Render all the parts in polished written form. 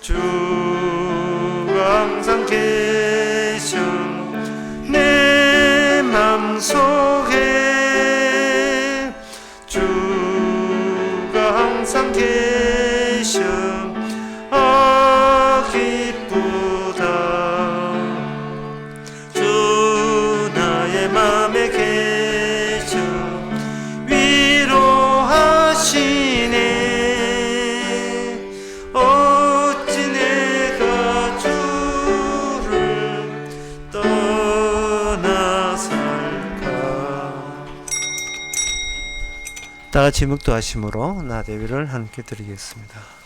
주가 항상 계셔 내 맘속에 주가 항상 계셔 기쁘다 주 나의 맘에 계셔 위로하시네 어찌 내가 주를 떠나 살까. 다같이 묵도하심으로 나대위를 함께 드리겠습니다.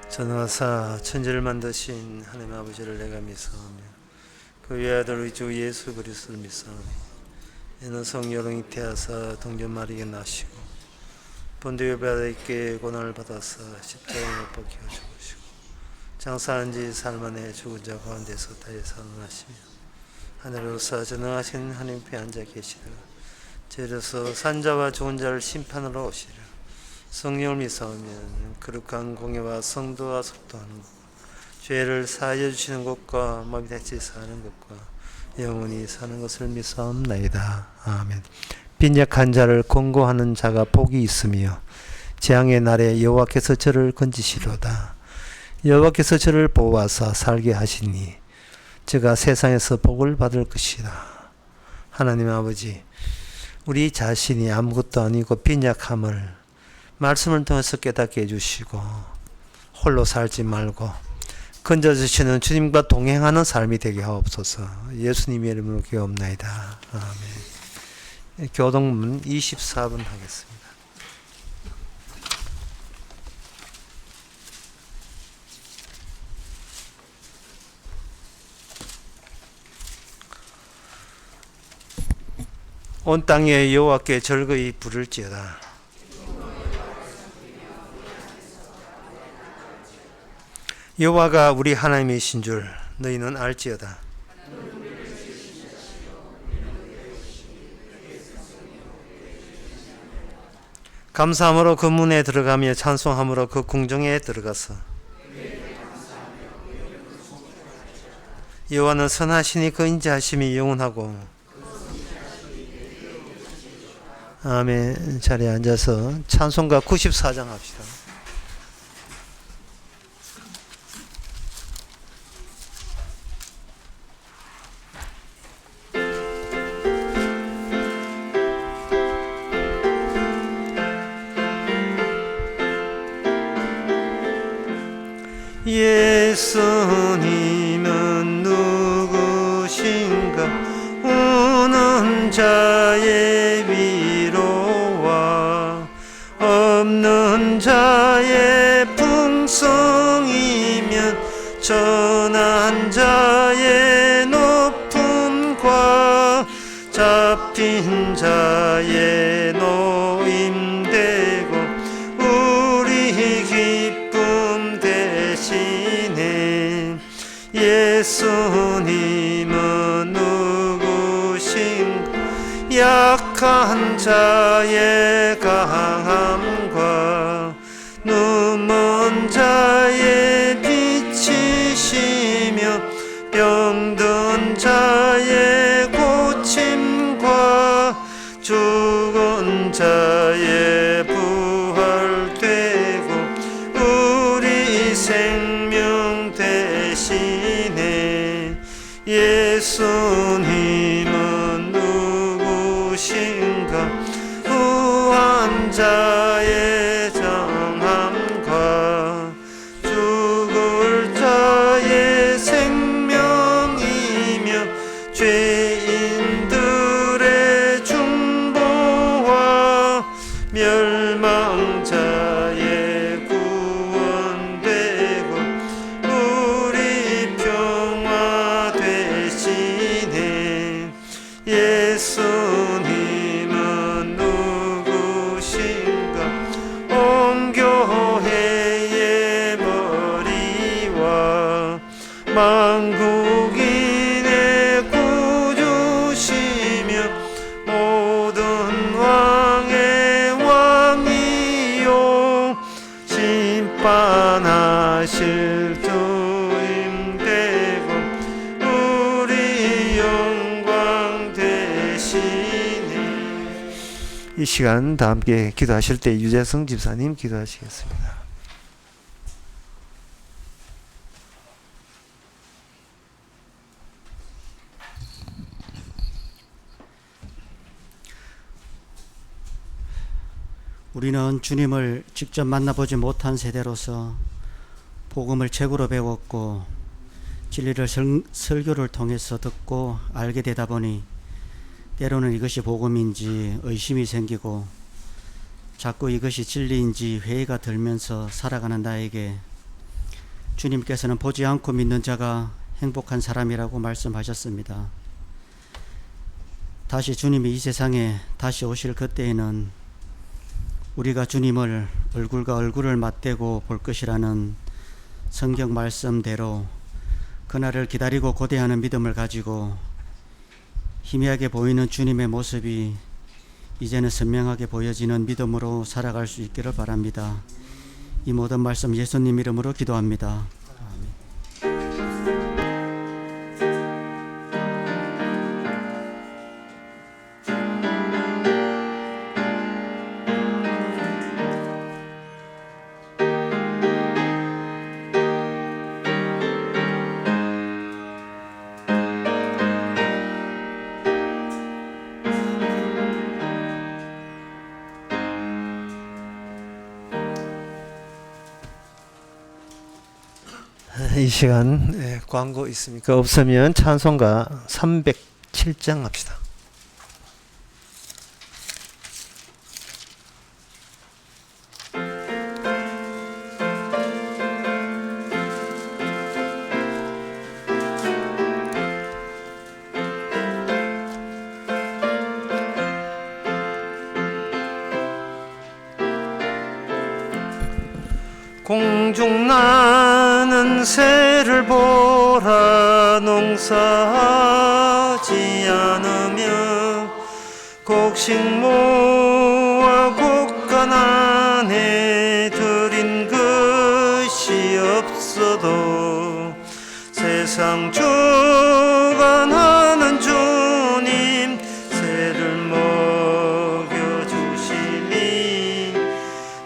전능하사 천지를 만드신 하나님 아버지를 내가 믿사오며 그 외아들 우리 주 예수 그리스도를 믿사오니 이는 성령이 태하사 동전 마리에 나시고 본디오 바다에게 고난을 받아서 십자가에 못 박혀 죽으시고 장사한 지 사흘 만에 죽은 자 가운데서 다시 살아나시며 하늘로서 전능하신 하나님께 앉아 계시다가 저리로서 산자와 죽은 자를 심판으로 오시리라. 성령을 믿사오면 거룩한 공예와 성도와 속도하는 것 죄를 사하여 주시는 것과 마음이 다치 사는 것과 영원히 사는 것을 믿사옵나이다. 아멘. 빈약한 자를 권고하는 자가 복이 있으며 재앙의 날에 여호와께서 저를 건지시로다. 여호와께서 저를 보호하사 살게 하시니 제가 세상에서 복을 받을 것이다. 하나님 아버지, 우리 자신이 아무것도 아니고 빈약함을 말씀을 통해서 깨닫게 해주시고 홀로 살지 말고 건져주시는 주님과 동행하는 삶이 되게 하옵소서. 예수님의 이름으로 기도옵나이다. 아멘. 교동문 24분 하겠습니다. 온 땅에 여호와께 절거이 부를지어다. 여호와가 우리 하나님이신 줄 너희는 알지어다. 감사함으로 그 문에 들어가며 찬송함으로 그 궁정에 들어가서 여호와는 선하시니 그 인자하심이 영원하고. 아멘. 자리에 앉아서 찬송가 94장 합시다. 예수님은 누구신가? 우는 자의 위로와 없는 자의 풍성이면 전한 자의 높음과 잡힌 자의 노임되고 우리 기쁨 대신에 예수님은 누구신가? 약한 자의 강함과 눈먼 자의 빛이시며 병든 자의 고침과 죽은 자의 부활되고 우리 생명 대신에 예수님은 누구신가? 후한 자의 정함과 죽을 자의 생명이며 죄인들의 중보와 멸망자의 구원 만국인의 구주시며 모든 왕의 왕이요 심판하실 주임 되고 우리 영광 되시니. 이 시간 다 함께 기도하실 때 유재성 집사님 기도하시겠습니다. 우리는 주님을 직접 만나보지 못한 세대로서 복음을 책으로 배웠고 진리를 설교를 통해서 듣고 알게 되다 보니 때로는 이것이 복음인지 의심이 생기고 자꾸 이것이 진리인지 회의가 들면서 살아가는 나에게 주님께서는 보지 않고 믿는 자가 행복한 사람이라고 말씀하셨습니다. 다시 주님이 이 세상에 다시 오실 그때에는 우리가 주님을 얼굴과 얼굴을 맞대고 볼 것이라는 성경 말씀대로 그날을 기다리고 고대하는 믿음을 가지고 희미하게 보이는 주님의 모습이 이제는 선명하게 보여지는 믿음으로 살아갈 수 있기를 바랍니다. 이 모든 말씀 예수님 이름으로 기도합니다. 이 시간 광고 있습니까? 없으면 찬송가 307장 합시다. 공중 나는 새를 보라. 농사하지 않으며 곡식 모아 곡간 안에 들인 것이 없어도 세상 주관하는 주님 새를 먹여주시니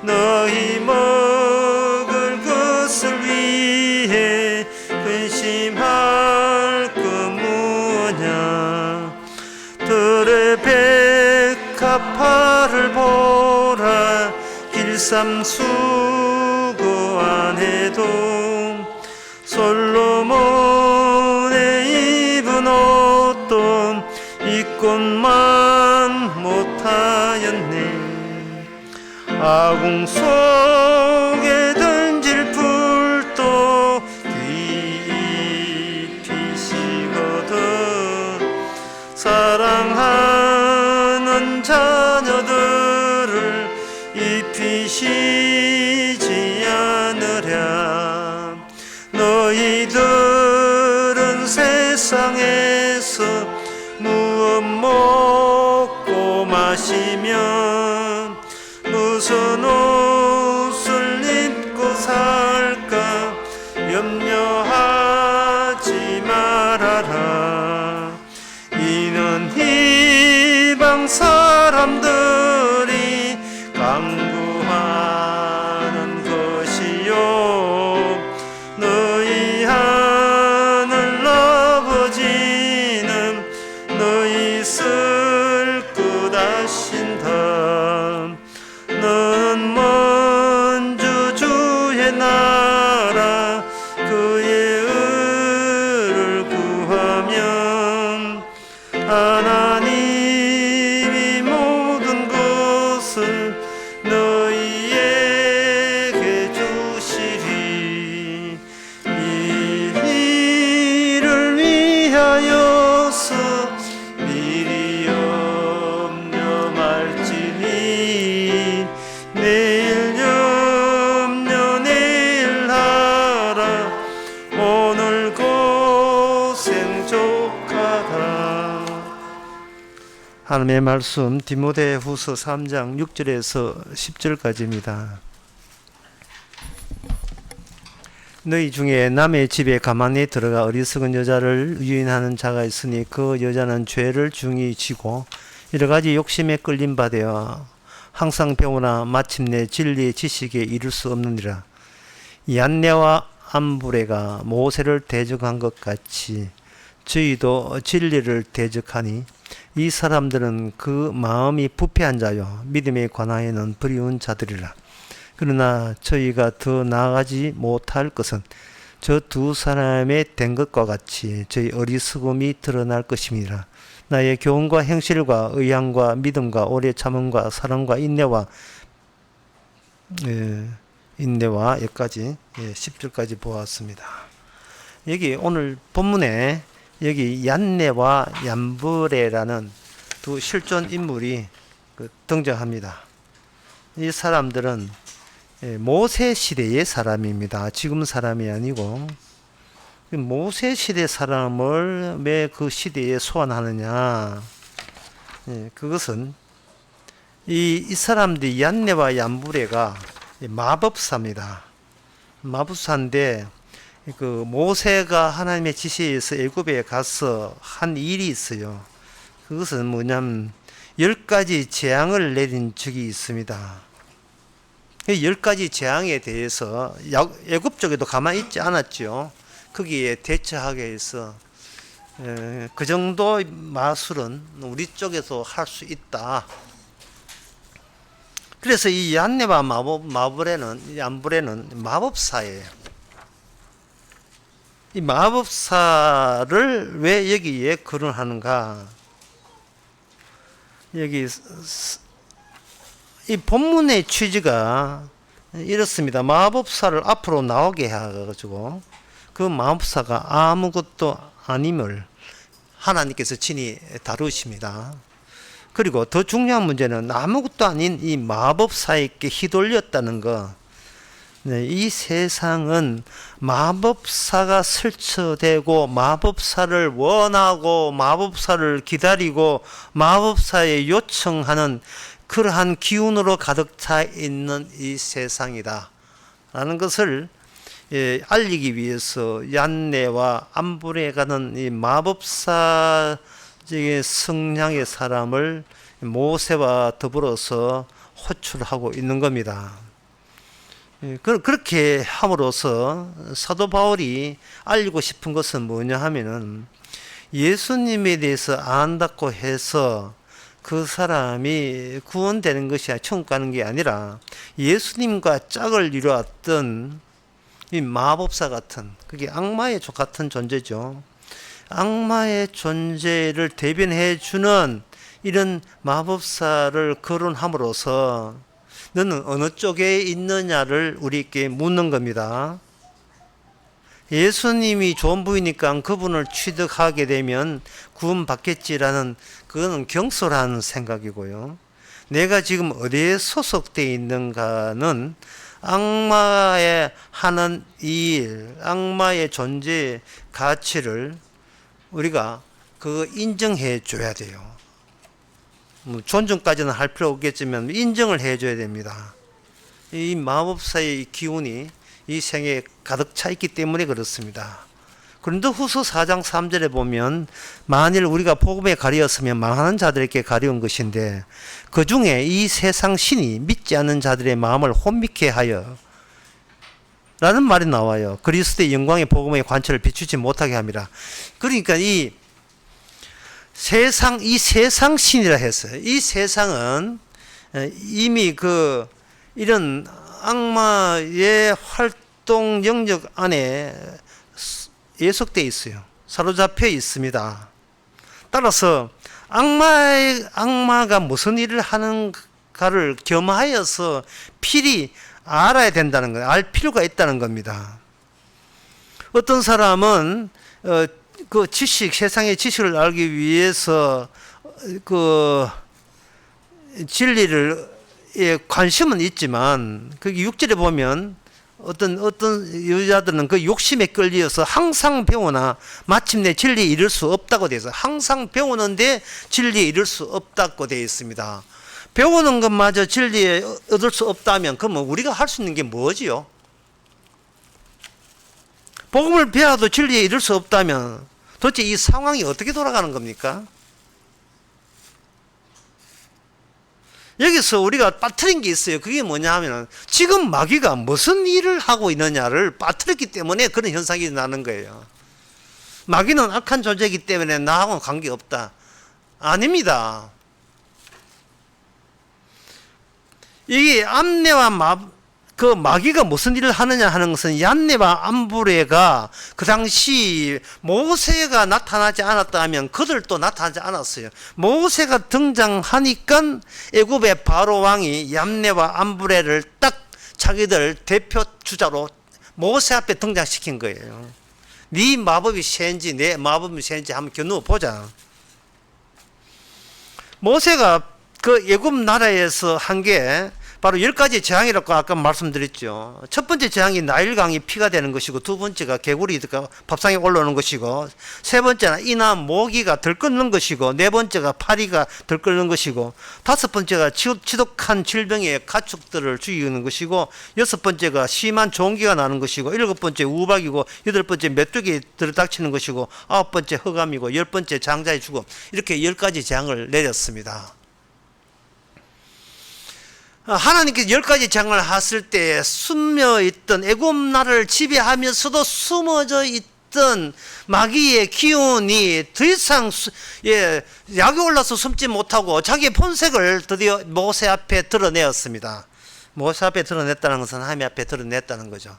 너희 먹을 것을 위해 근심할 그 무엇냐. 들의 백합화를 보라. 길쌈 수고 안 해도 솔로몬의 입은 옷도 입고만 못하였네. 아궁 속에 던질 풀도 뒤입히시거든. 사랑하는 자녀들을 입히시지 않으랴. 너희들은 세상에서 무엇 먹고 마시면 무슨 옷을 입고 살까 염려하지 말아라. 이는 이방 사람들이 강구하는 것이요 너희 하늘 아버지는 너희 쓸 것 아신다. 너는 먼저 주의 나라 그의 의를 구하면 하나님이 모든 것을 너희에게 주시리. 이 일을 위하여서 미리 염려 말지니 내일 염려 내일 하나님의 말씀 디모데후서 3장 6절에서 10절까지입니다. 너희 중에 남의 집에 가만히 들어가 어리석은 여자를 유인하는 자가 있으니 그 여자는 죄를 중히 지고 여러 가지 욕심에 끌림 받아 항상 배우나 마침내 진리의 지식에 이를 수 없느니라. 얀네와 암브레가 모세를 대적한 것 같이 저희도 진리를 대적하니 이 사람들은 그 마음이 부패한 자요 믿음에 관하여는 불의운 자들이라. 그러나 저희가 더 나아가지 못할 것은 저 두 사람의 된 것과 같이 저희 어리석음이 드러날 것임이라. 나의 교훈과 행실과 의향과 믿음과 오래 참음과 사랑과 인내와 여기까지 10절까지 보았습니다. 여기 오늘 본문에 여기 얀네와 얀브레라는 두 실존 인물이 등장합니다. 이 사람들은 모세 시대의 사람입니다. 지금 사람이 아니고 모세 시대 사람을 왜 그 시대에 소환하느냐? 그것은 이 사람들이 얀네와 얀브레가 마법사입니다. 마법사인데 그 모세가 하나님의 지시에 의해서 애굽에 가서 한 일이 있어요. 그것은 뭐냐면 10가지 재앙을 내린 적이 있습니다. 10가지 재앙에 대해서 애굽 쪽에도 가만히 있지 않았죠. 거기에 대처하게 해서 그 정도 마술은 우리 쪽에서 할 수 있다. 그래서 이 얀네와 얀브레는 마법사예요. 이 마법사를 왜 여기에 거론하는가? 여기 이 본문의 취지가 이렇습니다. 마법사를 앞으로 나오게 해가지고 그 마법사가 아무것도 아님을 하나님께서 친히 다루십니다. 그리고 더 중요한 문제는 아무것도 아닌 이 마법사에게 휘둘렸다는 것. 이 세상은 마법사가 설쳐되고 마법사를 원하고 마법사를 기다리고 마법사에 요청하는 그러한 기운으로 가득 차 있는 이 세상이다 라는 것을 알리기 위해서 얀네와 암브레가는 이 마법사의 성향의 사람을 모세와 더불어서 호출하고 있는 겁니다. 그렇게 함으로써 사도 바울이 알리고 싶은 것은 뭐냐 하면은 예수님에 대해서 안다고 해서 그 사람이 구원되는 것이 천국 가는 게 아니라 예수님과 짝을 이루었던 이 마법사 같은, 그게 악마의 같은 존재죠. 악마의 존재를 대변해 주는 이런 마법사를 거론함으로써 너는 어느 쪽에 있느냐를 우리에게 묻는 겁니다. 예수님이 좋은 분이니까 그분을 취득하게 되면 구원받겠지라는 그거는 경솔한 생각이고요. 내가 지금 어디에 소속되어 있는가는 악마의 하는 일, 악마의 존재 가치를 우리가 그거 인정해 줘야 돼요. 존중까지는 할 필요 없겠지만 인정을 해 줘야 됩니다. 이 마법사의 기운이 이 생에 가득 차 있기 때문에 그렇습니다. 고린도후서 4장 3절에 보면 만일 우리가 복음에 가리었으면 망하는 자들에게 가려운 것인데 그 중에 이 세상 신이 믿지 않는 자들의 마음을 혼미케 하여 라는 말이 나와요. 그리스도의 영광의 복음의 관철을 비추지 못하게 합니다. 그러니까 이 세상 신이라 했어요. 이 세상은 이미 이런 악마의 활동 영역 안에 예속되어 있어요. 사로잡혀 있습니다. 따라서 악마가 무슨 일을 하는가를 겸하여서 필히 알아야 된다는 거예요. 알 필요가 있다는 겁니다. 어떤 사람은 그 세상의 지식을 알기 위해서 그 진리를 관심은 있지만 거기 6절에 보면 어떤 여자들은 그 욕심에 끌려서 항상 배우나 마침내 진리에 이를 수 없다고 되어 있어요. 항상 배우는데 진리에 이를 수 없다고 되어 있습니다. 배우는 것마저 진리에 얻을 수 없다면 그러면 우리가 할 수 있는 게 뭐지요? 복음을 배워도 진리에 이를 수 없다면 도대체 이 상황이 어떻게 돌아가는 겁니까? 여기서 우리가 빠뜨린 게 있어요. 그게 뭐냐 하면 지금 마귀가 무슨 일을 하고 있느냐를 빠뜨렸기 때문에 그런 현상이 나는 거예요. 마귀는 악한 존재이기 때문에 나하고는 관계없다. 아닙니다. 이게 암내와 그 마귀가 무슨 일을 하느냐 하는 것은 얀네와 암브레가 그 당시 모세가 나타나지 않았다면 그들도 나타나지 않았어요. 모세가 등장하니까 애굽의 바로 왕이 얀네와 암브레를 딱 자기들 대표 주자로 모세 앞에 등장시킨 거예요. 네 마법이 세인지 내 마법이 세인지 한번 겨누어 보자. 모세가 그 애굽 나라에서 한 게 바로 10가지 재앙이라고 아까 말씀드렸죠. 첫 번째 재앙이 나일강이 피가 되는 것이고, 두 번째가 개구리가 밥상에 올라오는 것이고, 세 번째는 이나 모기가 들끓는 것이고, 네 번째가 파리가 들끓는 것이고, 다섯 번째가 지독한 질병의 가축들을 죽이는 것이고, 여섯 번째가 심한 종기가 나는 것이고, 일곱 번째 우박이고, 여덟 번째 메뚜기 들이닥치는 것이고, 아홉 번째 흑암이고, 열 번째 장자의 죽음. 이렇게 10가지 재앙을 내렸습니다. 하나님께서 10가지 재앙을 하실 때 숨어있던 애굽 나라를 지배하면서도 숨어져 있던 마귀의 기운이 더 이상 약이 올라서 숨지 못하고 자기의 본색을 드디어 모세 앞에 드러내었습니다. 모세 앞에 드러냈다는 것은 하나님 앞에 드러냈다는 거죠.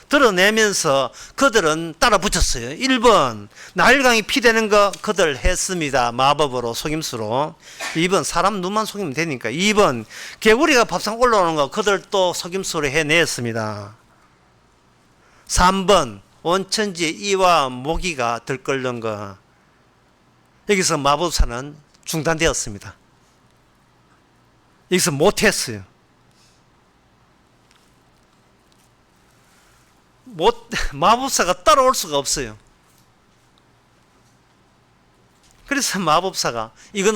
드러내면서 그들은 따라 붙였어요. 1번 나일강이 피되는 거 그들 했습니다. 마법으로 속임수로. 2번 사람 눈만 속이면 되니까. 2번 개구리가 밥상 올라오는 거 그들 또 속임수로 해냈습니다. 3번 온천지에 이와 모기가 들끓는 거. 여기서 마법사는 중단되었습니다. 여기서 못했어요. 마법사가 따라올 수가 없어요. 그래서 마법사가 이거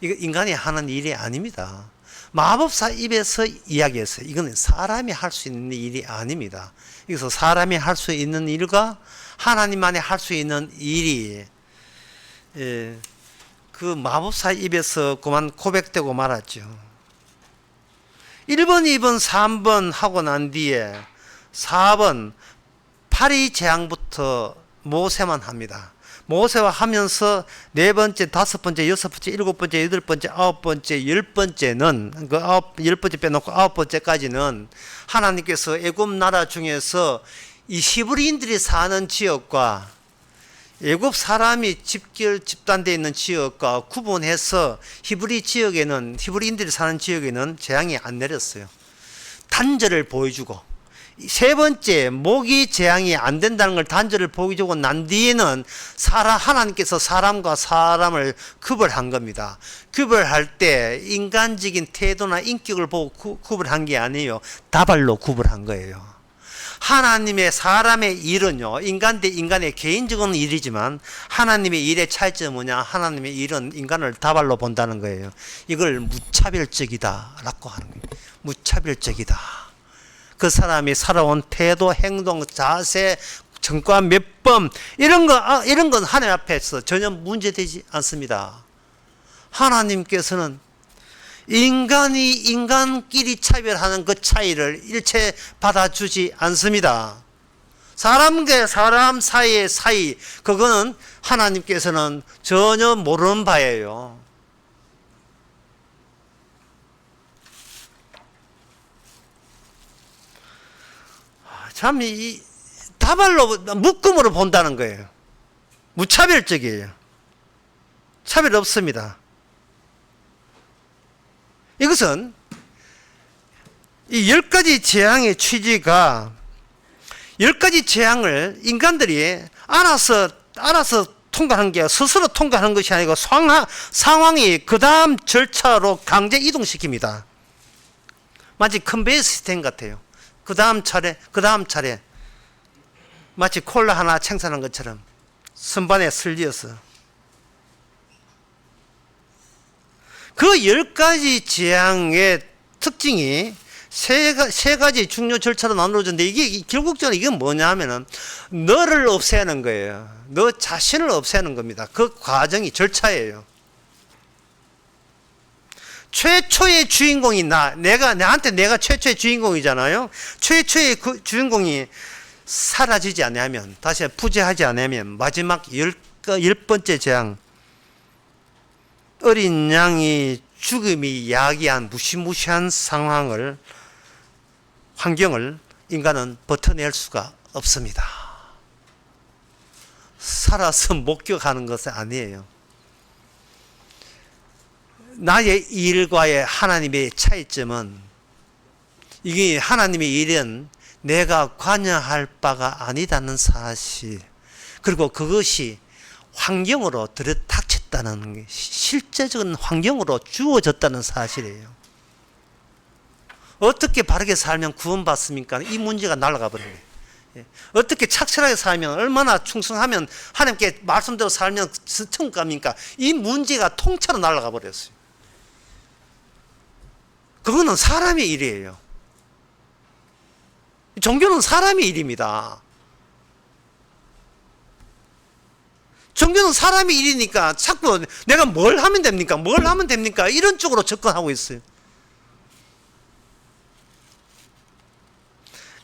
인간이 하는 일이 아닙니다. 마법사 입에서 이야기했어요. 이거는 사람이 할 수 있는 일이 아닙니다. 여기서 사람이 할 수 있는 일과 하나님만이 할 수 있는 일이 그 마법사 입에서 그만 고백되고 말았죠. 1번, 2번, 3번 하고 난 뒤에 4번 파리 재앙부터 모세만 합니다. 모세와 하면서 네 번째, 다섯 번째, 여섯 번째, 일곱 번째, 여덟 번째, 아홉 번째, 열 번째는 열 번째 빼놓고 아홉 번째까지는 하나님께서 애굽 나라 중에서 이 히브리인들이 사는 지역과 애굽 사람이 집단되어 있는 지역과 구분해서 히브리인들이 사는 지역에는 재앙이 안 내렸어요. 단절을 보여주고, 세 번째 모기 재앙이 안 된다는 걸 단절을 보여주고 난 뒤에는 하나님께서 사람과 사람을 구별한 겁니다. 구별할 때 인간적인 태도나 인격을 보고 구별한 게 아니에요. 다발로 구별한 거예요. 하나님의 사람의 일은요, 인간 대 인간의 개인적인 일이지만 하나님의 일의 차이점은 뭐냐? 하나님의 일은 인간을 다발로 본다는 거예요. 이걸 무차별적이다 라고 하는 거예요. 무차별적이다. 그 사람이 살아온 태도, 행동, 자세, 전과 몇 번 이런 건 하나님 앞에서 전혀 문제되지 않습니다. 하나님께서는 인간이 인간끼리 차별하는 그 차이를 일체 받아주지 않습니다. 사람과 사람 사이의 사이, 그거는 하나님께서는 전혀 모르는 바예요. 참, 다발로, 묶음으로 본다는 거예요. 무차별적이에요. 차별 없습니다. 이것은 이 10가지 재앙의 취지가 10가지 재앙을 인간들이 알아서 통과하는 게 스스로 통과하는 것이 아니고 상황이 그 다음 절차로 강제 이동시킵니다. 마치 컨베이어 시스템 같아요. 그 다음 차례 마치 콜라 하나 생산한 것처럼 선반에 슬리어서 그 10가지 재앙의 특징이 세 가지 중요 절차로 나누어졌는데 이게 결국적으로 이건 뭐냐 하면은 너를 없애는 거예요. 너 자신을 없애는 겁니다. 그 과정이 절차예요. 최초의 주인공이 내가 최초의 주인공이잖아요. 최초의 그 주인공이 사라지지 않으면, 다시 부재하지 않으면 마지막 10번째 재앙, 어린 양이 죽음이 야기한 무시무시한 환경을 인간은 버텨낼 수가 없습니다. 살아서 목격하는 것은 아니에요. 나의 일과의 하나님의 차이점은, 이게 하나님의 일은 내가 관여할 바가 아니다는 사실, 그리고 그것이 환경으로 들여닥쳤다는, 실제적인 환경으로 주어졌다는 사실이에요. 어떻게 바르게 살면 구원받습니까? 이 문제가 날아가 버려요. 어떻게 착실하게 살면, 얼마나 충성하면 하나님께 말씀대로 살면 천국 갑니까? 이 문제가 통째로 날아가 버렸어요. 그거는 사람의 일이에요. 종교는 사람의 일입니다. 종교는 사람의 일이니까 자꾸 내가 뭘 하면 됩니까? 뭘 하면 됩니까? 이런 쪽으로 접근하고 있어요.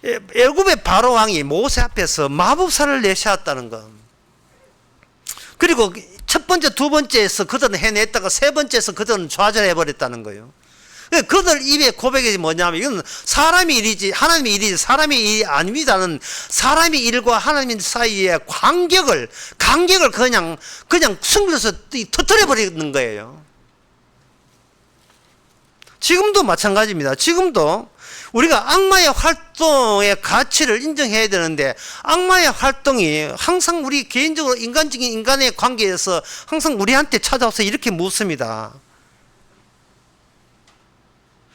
애굽의 바로 왕이 모세 앞에서 마법사를 내세웠다는 것. 그리고 첫 번째, 두 번째에서 그들은 해냈다가 세 번째에서 그들은 좌절해버렸다는 거예요. 그들 입의 고백이 뭐냐면, 이건 사람의 일이지 하나님의 일이지 사람의 일이 아닙니다는, 사람의 일과 하나님 사이의 간격을 그냥 숨겨서 터뜨려 버리는 거예요. 지금도 마찬가지입니다. 지금도 우리가 악마의 활동의 가치를 인정해야 되는데, 악마의 활동이 항상 우리 개인적으로 인간적인 인간의 관계에서 항상 우리한테 찾아와서 이렇게 묻습니다.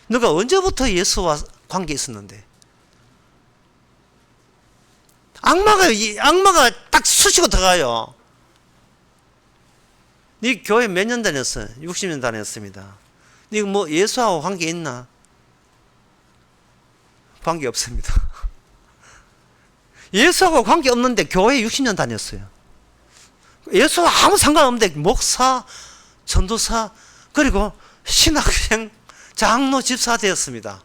너가 언제부터 예수와 관계 있었는데? 악마가 딱 쑤시고 들어가요. 네 교회 몇 년 다녔어? 60년 다녔습니다. 네 뭐 예수하고 관계 있나? 관계 없습니다. 예수하고 관계 없는데 교회 60년 다녔어요. 예수와 아무 상관없는데 목사, 전도사, 그리고 신학생, 장로, 집사 되었습니다.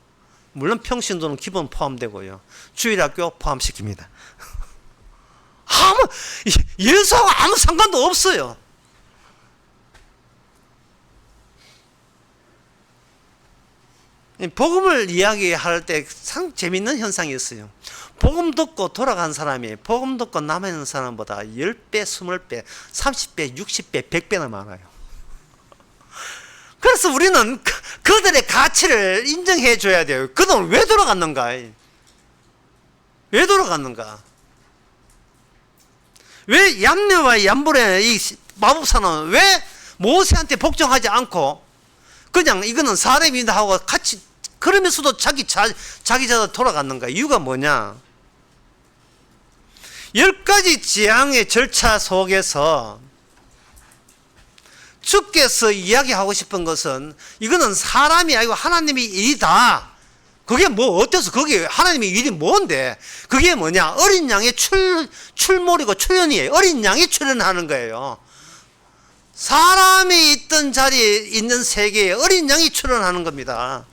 물론 평신도는 기본 포함되고요. 주일학교 포함시킵니다. 예수하고 아무 상관도 없어요. 복음을 이야기할 때 참 재밌는 현상이 있어요. 복음 듣고 돌아간 사람이 복음 듣고 남아있는 사람보다 10배, 20배, 30배, 60배, 100배나 많아요. 그래서 우리는 그들의 가치를 인정해 줘야 돼요. 그들은 왜 돌아갔는가? 왜 돌아갔는가? 왜 얌녀와 얌불의 이 마법사는 왜 모세한테 복종하지 않고 그냥 이거는 사람이다 하고 같이, 그러면서도 자기 자도 돌아갔는가? 이유가 뭐냐? 10가지 재앙의 절차 속에서 주께서 이야기하고 싶은 것은, 이거는 사람이 아니고 하나님의 일이다. 그게 뭐 어때서, 그게 하나님의 일이 뭔데? 그게 뭐냐? 어린 양의 출몰이고 출현이에요. 어린 양이 출현하는 거예요. 사람이 있던 자리에 있는 세계에 어린 양이 출현하는 겁니다.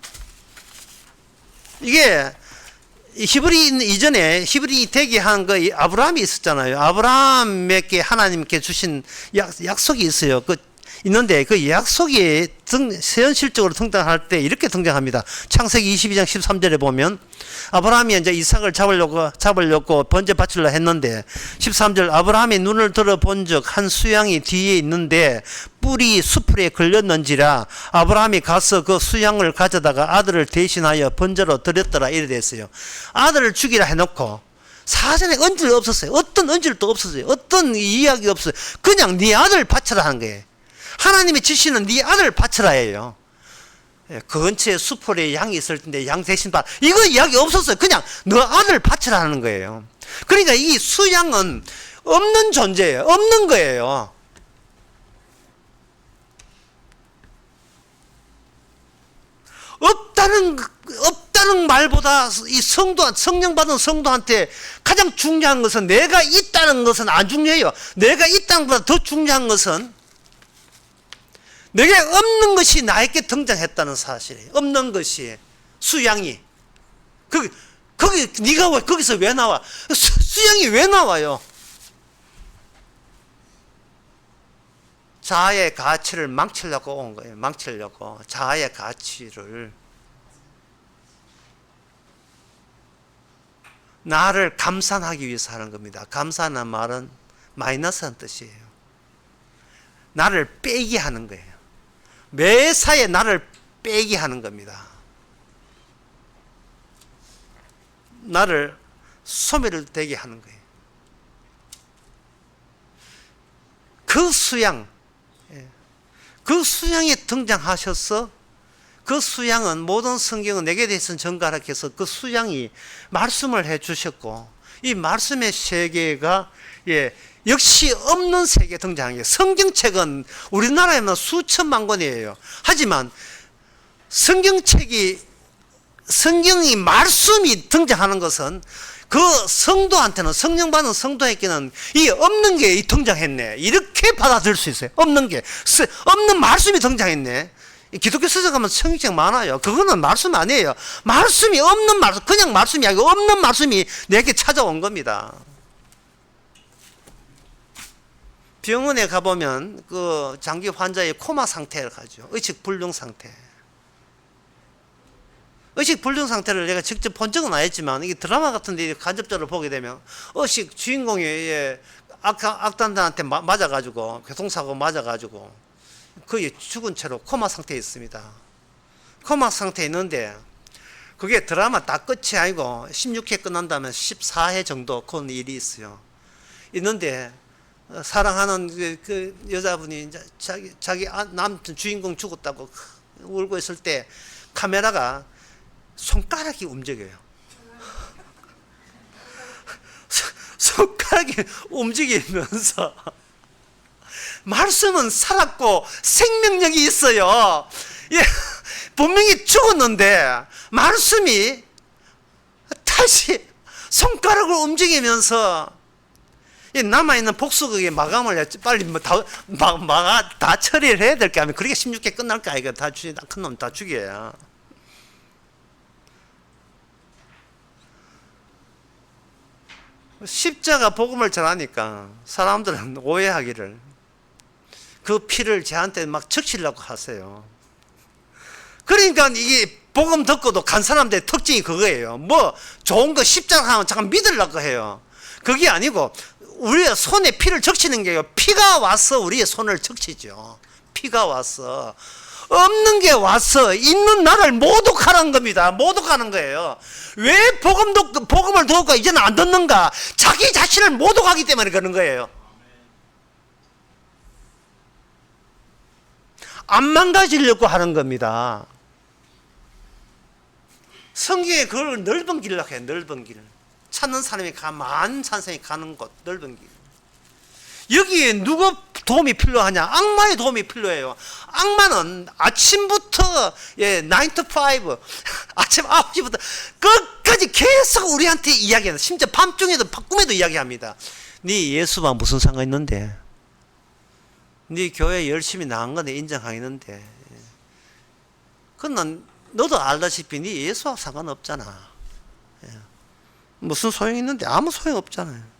이게 히브리 이전에 히브리 대기한 그 아브라함이 있었잖아요. 아브라함에게 하나님께 주신 약속이 있어요. 있는데 그 약속이 현실적으로 등장할 때 이렇게 등장합니다. 창세기 22장 13절에 보면 아브라함이 이제 이삭을 잡으려고 번제 바치려 했는데 13절, 아브라함이 눈을 들어 본 적 한 수양이 뒤에 있는데 뿔이 수풀에 걸렸는지라 아브라함이 가서 그 수양을 가져다가 아들을 대신하여 번제로 드렸더라, 이래 됐어요. 아들을 죽이라 해놓고 사전에 언질 없었어요. 어떤 언질도 없었어요. 어떤 이야기 없어요. 그냥 네 아들 바쳐라 하는 거예요. 하나님의 지시는 네 아들 바쳐라예요. 그 근처에 수풀에 양이 있을 텐데 양 대신 바 이거 이야기 없었어요. 그냥 너 아들 바치라는 거예요. 그러니까 이 수양은 없는 존재예요. 없는 거예요. 없다는 말보다 이 성령 받은 성도한테 가장 중요한 것은 내가 있다는 것은 안 중요해요. 내가 있다는 것보다 더 중요한 것은 내게 없는 것이 나에게 등장했다는 사실이에요. 없는 것이 수양이 거기 네가 왜 거기서 왜 나와? 수양이 왜 나와요? 자아의 가치를 망치려고 온 거예요. 망치려고. 자아의 가치를. 나를 감산하기 위해서 하는 겁니다. 감산한 말은 마이너스한 뜻이에요. 나를 빼게 하는 거예요. 매사에 나를 빼게 하는 겁니다. 나를 소멸을 되게 하는 거예요. 그 수양에 등장하셔서 그 수양은 모든 성경은 내게 대해서는 정갈하게서 그 수양이 말씀을 해 주셨고 이 말씀의 세계가 역시 없는 세계에 등장한 게 성경책은 우리나라에만 수천만 권이에요. 하지만 성경이 말씀이 등장하는 것은 그 성도한테는 성령 받은 성도에게는 이 없는 게 등장했네 이렇게 받아들일 수 있어요. 없는 말씀이 등장했네. 기독교 서적 가면 성경책 많아요. 그거는 말씀 아니에요. 말씀이 없는 말씀, 그냥 말씀이 아니고 없는 말씀이 내게 찾아온 겁니다. 병원에 가보면 그 장기 환자의 코마 상태를 가죠. 의식 불능 상태. 의식 불능 상태를 내가 직접 본 적은 아니지만 이게 드라마 같은데 간접적으로 보게 되면 의식 주인공이 악단들한테 맞아가지고 교통사고 맞아가지고 거의 죽은 채로 코마 상태에 있습니다. 코마 상태에 있는데 그게 드라마 다 끝이 아니고 16회 끝난 다음에 14회 정도 그런 일이 있어요. 있는데 사랑하는 그 여자분이 이제 자기 남편 주인공 죽었다고 울고 있을 때 카메라가 손가락이 움직여요. 손가락이 움직이면서 말씀은 살았고 생명력이 있어요. 분명히 죽었는데 말씀이 다시 손가락을 움직이면서 남아있는 복수극의 마감을 했지. 빨리 다 처리를 해야 될 게 아니면 그렇게 16개 끝날 거 아니까 다 큰 놈 다 죽여야. 십자가 복음을 전하니까 사람들은 오해하기를 그 피를 저한테 막 적시려고 하세요. 그러니까 이게 복음 듣고도 간 사람들의 특징이 그거예요. 뭐 좋은 거 십자가 하면 잠깐 믿으려고 해요. 그게 아니고 우리의 손에 피를 적시는 게요. 피가 와서 우리의 손을 적시죠. 피가 와서 없는 게 와서 있는 나를 모독하는 겁니다. 모독하는 거예요. 왜 복음을 듣고 이제는 안 듣는가? 자기 자신을 모독하기 때문에 그런 거예요. 안 망가지려고 하는 겁니다. 성경에 그걸 넓은 길이라고 해요. 넓은 길. 찾는 사람이 많은 찬성이 가는 곳, 넓은 길. 여기에 누구 도움이 필요하냐? 악마의 도움이 필요해요. 악마는 아침부터 9 to 5 아침 9시부터 끝까지 계속 우리한테 이야기합니다. 심지어 밤중에도 꿈에도 이야기합니다. 네 예수와 무슨 상관 있는데? 네 교회 열심히 나간 건데 인정하겠는데. 그건 너도 알다시피 네 예수와 상관없잖아. 무슨 소용이 있는데? 아무 소용 없잖아요.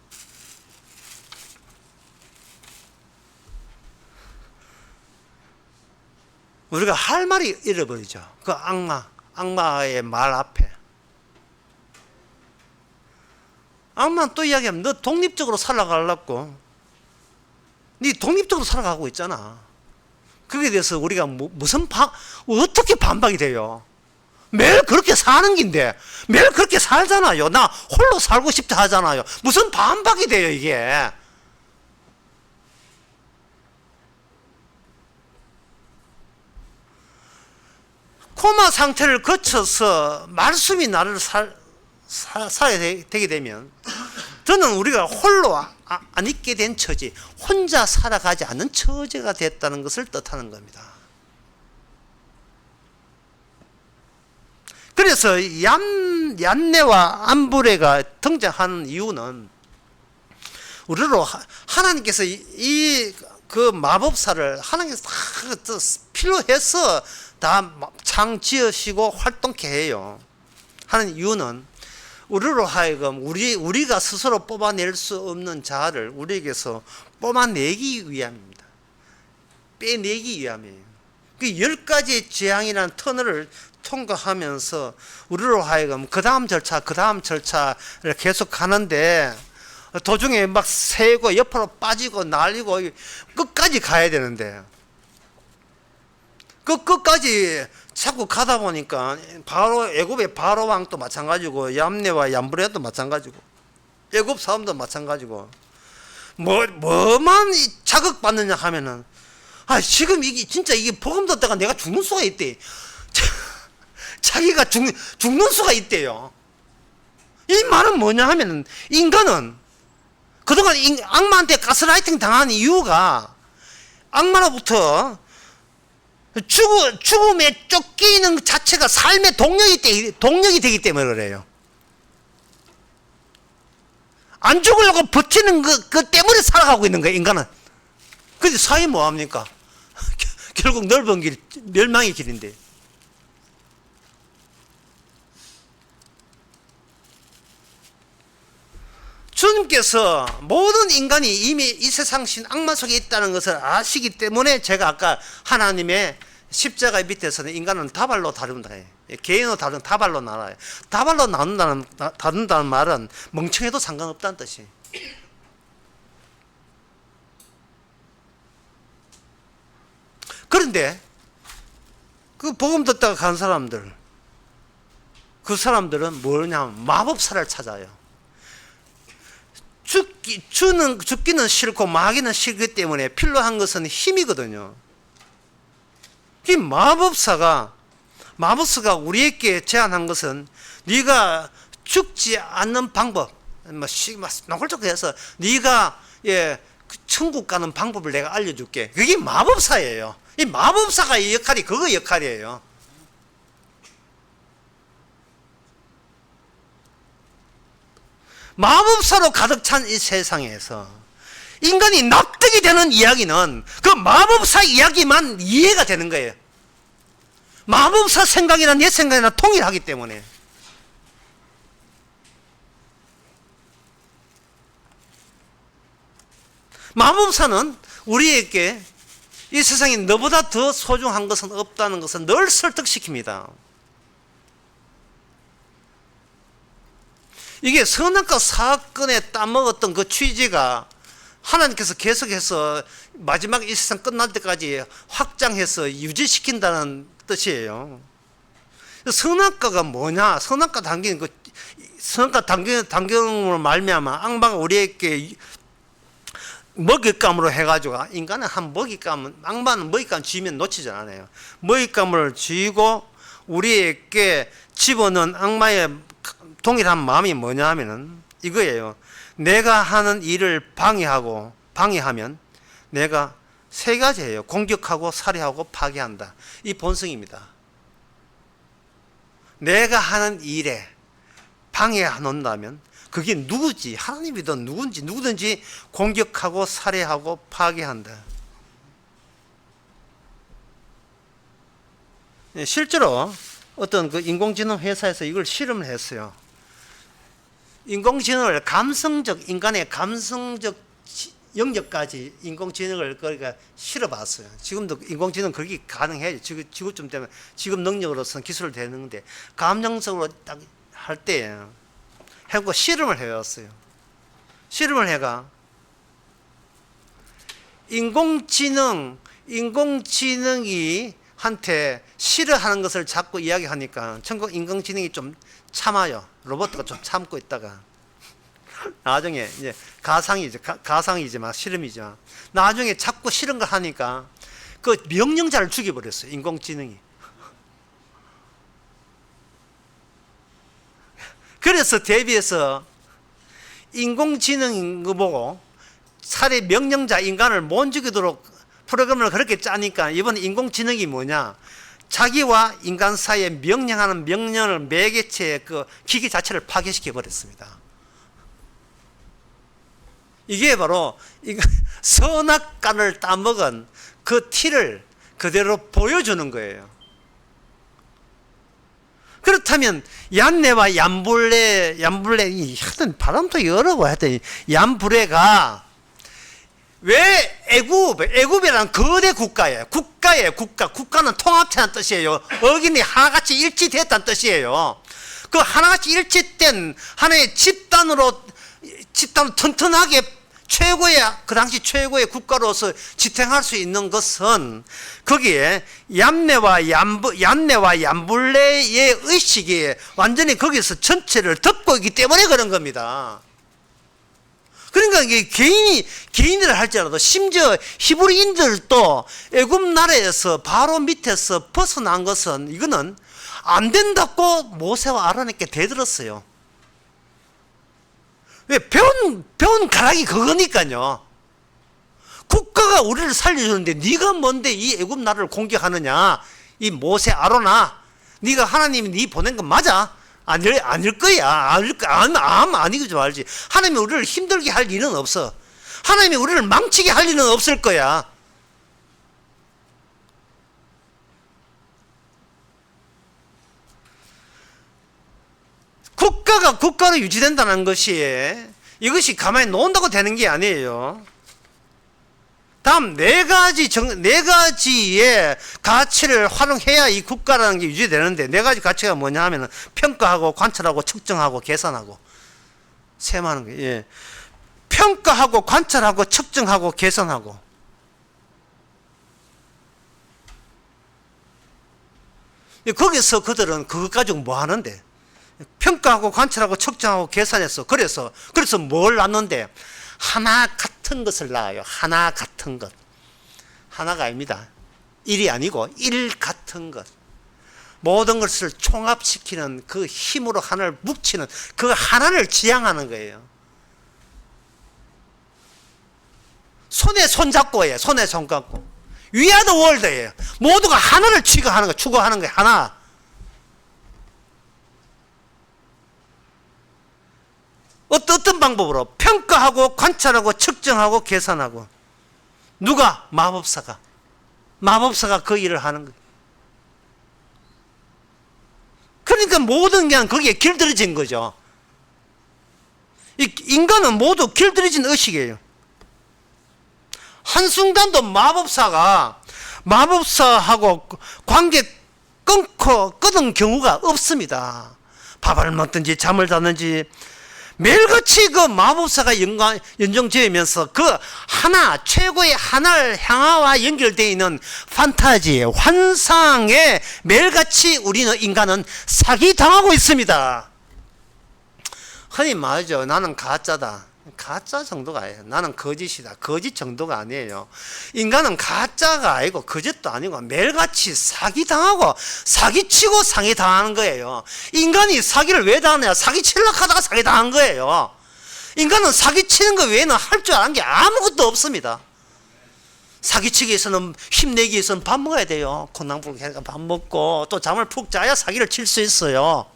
우리가 할 말이 잃어버리죠. 그 악마의 말 앞에. 악마는 또 이야기하면 너 독립적으로 살아가려고. 네 독립적으로 살아가고 있잖아. 거기에 대해서 우리가 어떻게 반박이 돼요? 매일 그렇게 사는 긴데 매일 그렇게 살잖아요. 나 홀로 살고 싶다 하잖아요. 무슨 반박이 돼요 이게? 코마 상태를 거쳐서 말씀이 나를 살아야 되게 되면 저는 우리가 홀로 안 있게 된 처지, 혼자 살아가지 않는 처지가 됐다는 것을 뜻하는 겁니다. 그래서 얀네와 안브레가 등장하는 이유는 우리로 하나님께서 그 마법사를 하나님께서 다 필요해서 다 창 지으시고 활동케 해요. 하는 이유는 우리로 하여금 우리가 스스로 뽑아낼 수 없는 자아를 우리에게서 뽑아내기 위함입니다. 빼내기 위함이에요. 그 10가지 재앙이라는 터널을 통과하면서 우리로 하여금 그 다음 절차를 계속 가는데 도중에 막 새고 옆으로 빠지고 날리고 끝까지 가야 되는데 그 끝까지 자꾸 가다 보니까 바로 애굽의 바로 왕도 마찬가지고 얌네와 얌브레도 마찬가지고 애굽 사람도 마찬가지고 뭐만 자극받느냐 하면은 지금 이게 진짜 이게 복음 듣다가 내가 죽는 수가 있대. 자기가 죽는 수가 있대요. 이 말은 뭐냐 하면은 인간은 그동안 악마한테 가스라이팅 당한 이유가 악마로부터 죽음에 쫓기는 자체가 삶의 동력이 되기 때문에 그래요. 안 죽으려고 버티는 그 때문에 살아가고 있는 거예요, 인간은. 근데 사회 뭐합니까? 결국 넓은 길, 멸망의 길인데. 주님께서 모든 인간이 이미 이 세상 신 악마 속에 있다는 것을 아시기 때문에 제가 아까 하나님의 십자가 밑에서는 인간은 다발로 다룬다. 개인으로 다룬 다발로 나눠요. 다발로 다룬다는 말은 멍청해도 상관없다는 뜻이에요. 그런데 그 복음 듣다가 간 사람들, 그 사람들은 뭐냐면 마법사를 찾아요. 죽기는 싫고 마귀는 싫기 때문에 필요한 것은 힘이거든요. 이 마법사가 우리에게 제안한 것은 네가 죽지 않는 방법, 노골적으로 해서 네가 천국 가는 방법을 내가 알려줄게. 그게 마법사예요. 이 마법사가 이 역할이 그거 역할이에요. 마법사로 가득 찬 이 세상에서 인간이 납득이 되는 이야기는 그 마법사 이야기만 이해가 되는 거예요. 마법사 생각이나 내 생각이나 통일하기 때문에. 마법사는 우리에게 이 세상에 너보다 더 소중한 것은 없다는 것을 늘 설득시킵니다. 이게 선악과 사건에 따먹었던 그 취지가 하나님께서 계속해서 마지막 이 세상 끝날 때까지 확장해서 유지시킨다는 뜻이에요. 선악과가 뭐냐? 선악과 당경으로 말미암아 악마가 우리에게 먹잇감으로 해가지고 인간은 악마는 먹잇감 쥐면 놓치지 않아요. 먹잇감을 쥐고 우리에게 집어넣은 악마의 동일한 마음이 뭐냐 하면은 이거예요. 내가 하는 일을 방해하면 내가 세 가지예요. 공격하고 살해하고 파괴한다. 이 본성입니다. 내가 하는 일에 방해한다면 그게 누구지? 하나님이든 누구든지 공격하고 살해하고 파괴한다. 실제로 어떤 그 인공지능 회사에서 이걸 실험을 했어요. 인공지능을 인간의 감성적 영역까지 인공지능을 그러니까 실어봤어요. 지금도 인공지능 그렇게 가능해요. 지금쯤 되면 지금 능력으로서는 기술을 되는데 감정적으로 딱 할 때 해고 실험을 해왔어요. 실험을 해가 인공지능이 한테 싫어하는 것을 자꾸 이야기하니까 인공지능이 좀 참아요. 로봇가 좀 참고 있다가 나중에 이제 가상이지만 실험이죠. 나중에 자꾸 싫은 거 하니까 그 명령자를 죽여버렸어요. 인공지능이. 그래서 대비해서 인공지능인 거 보고 차라리 명령자 인간을 못 죽이도록 프로그램을 그렇게 짜니까 이번 인공지능이 뭐냐, 자기와 인간 사이에 명령하는 명령을 매개체의 그 기기 자체를 파괴시켜 버렸습니다. 이게 바로 선악간을 따먹은 그 티를 그대로 보여주는 거예요. 그렇다면 얀네와 얀불레 하여튼 발음도 어려워. 하여튼 얀불레가 왜 애굽이라는 거대 국가예요. 국가는 통합체라는 뜻이에요. 어gin이 하나같이 일치됐다는 뜻이에요. 그 하나같이 일치된 하나의 집단 튼튼하게 그 당시 최고의 국가로서 지탱할 수 있는 것은 거기에 얀네와 얀불레의 의식이 완전히 거기서 전체를 덮고 있기 때문에 그런 겁니다. 그러니까 이게 개인을 할지라도 심지어 히브리인들도 애굽 나라에서 바로 밑에서 벗어난 것은 이거는 안 된다고 모세와 아론에게 대들었어요. 왜? 배운 가락이 그거니까요. 국가가 우리를 살려주는데 네가 뭔데 이 애굽 나라를 공격하느냐. 이 모세 아론아, 네가 하나님이 네 보낸 건 맞아? 아닐 거야. 아니고 좀 알지. 하나님이 우리를 힘들게 할 일은 없어. 하나님이 우리를 망치게 할 일은 없을 거야. 국가가 국가로 유지된다는 것이 이것이 가만히 놓는다고 되는 게 아니에요. 다음 네 가지의 가치를 활용해야 이 국가라는 게 유지되는데, 네 가지 가치가 뭐냐 하면 평가하고 관찰하고 측정하고 계산하고 세마는 거예요. 예. 평가하고 관찰하고 측정하고 계산하고. 거기서 그들은 그것 가지고 뭐 하는데? 평가하고 관찰하고 측정하고 계산해서 그래서 뭘 낳는데? 하나 같은 것을 낳아요. 하나 같은 것. 하나가 아닙니다. 일이 아니고 일 같은 것. 모든 것을 총합시키는 그 힘으로 하나를 묵히는 그 하나를 지향하는 거예요. 손에 손잡고 해요. 손에 손잡고. 위아더 월드예요. 모두가 하나를 추구하는 거예요. 하나. 어떤 방법으로? 평가하고 관찰하고 측정하고 계산하고. 누가? 마법사가 그 일을 하는 거예요. 그러니까 모든 게 거기에 길들여진 거죠. 인간은 모두 길들여진 의식이에요. 한순간도 마법사하고 관계 끊은 경우가 없습니다. 밥을 먹든지 잠을 자든지 매일같이 그 마법사가 연정지으면서 그 하나, 최고의 하나를 향하와 연결되어 있는 판타지, 환상에 매일같이 우리는 인간은 사기당하고 있습니다. 흔히 말하죠. 나는 가짜다. 가짜 정도가 아니에요. 나는 거짓이다. 거짓 정도가 아니에요. 인간은 가짜가 아니고 거짓도 아니고 매일같이 사기당하고 사기치고 상해당하는 거예요. 인간이 사기를 왜 당하느냐? 사기치려고 하다가 사기당한 거예요. 인간은 사기치는 거 외에는 할 줄 아는 게 아무것도 없습니다. 사기치기 위해서는, 힘내기 위해서는 밥 먹어야 돼요. 콩나물 해가 밥 먹고 또 잠을 푹 자야 사기를 칠 수 있어요.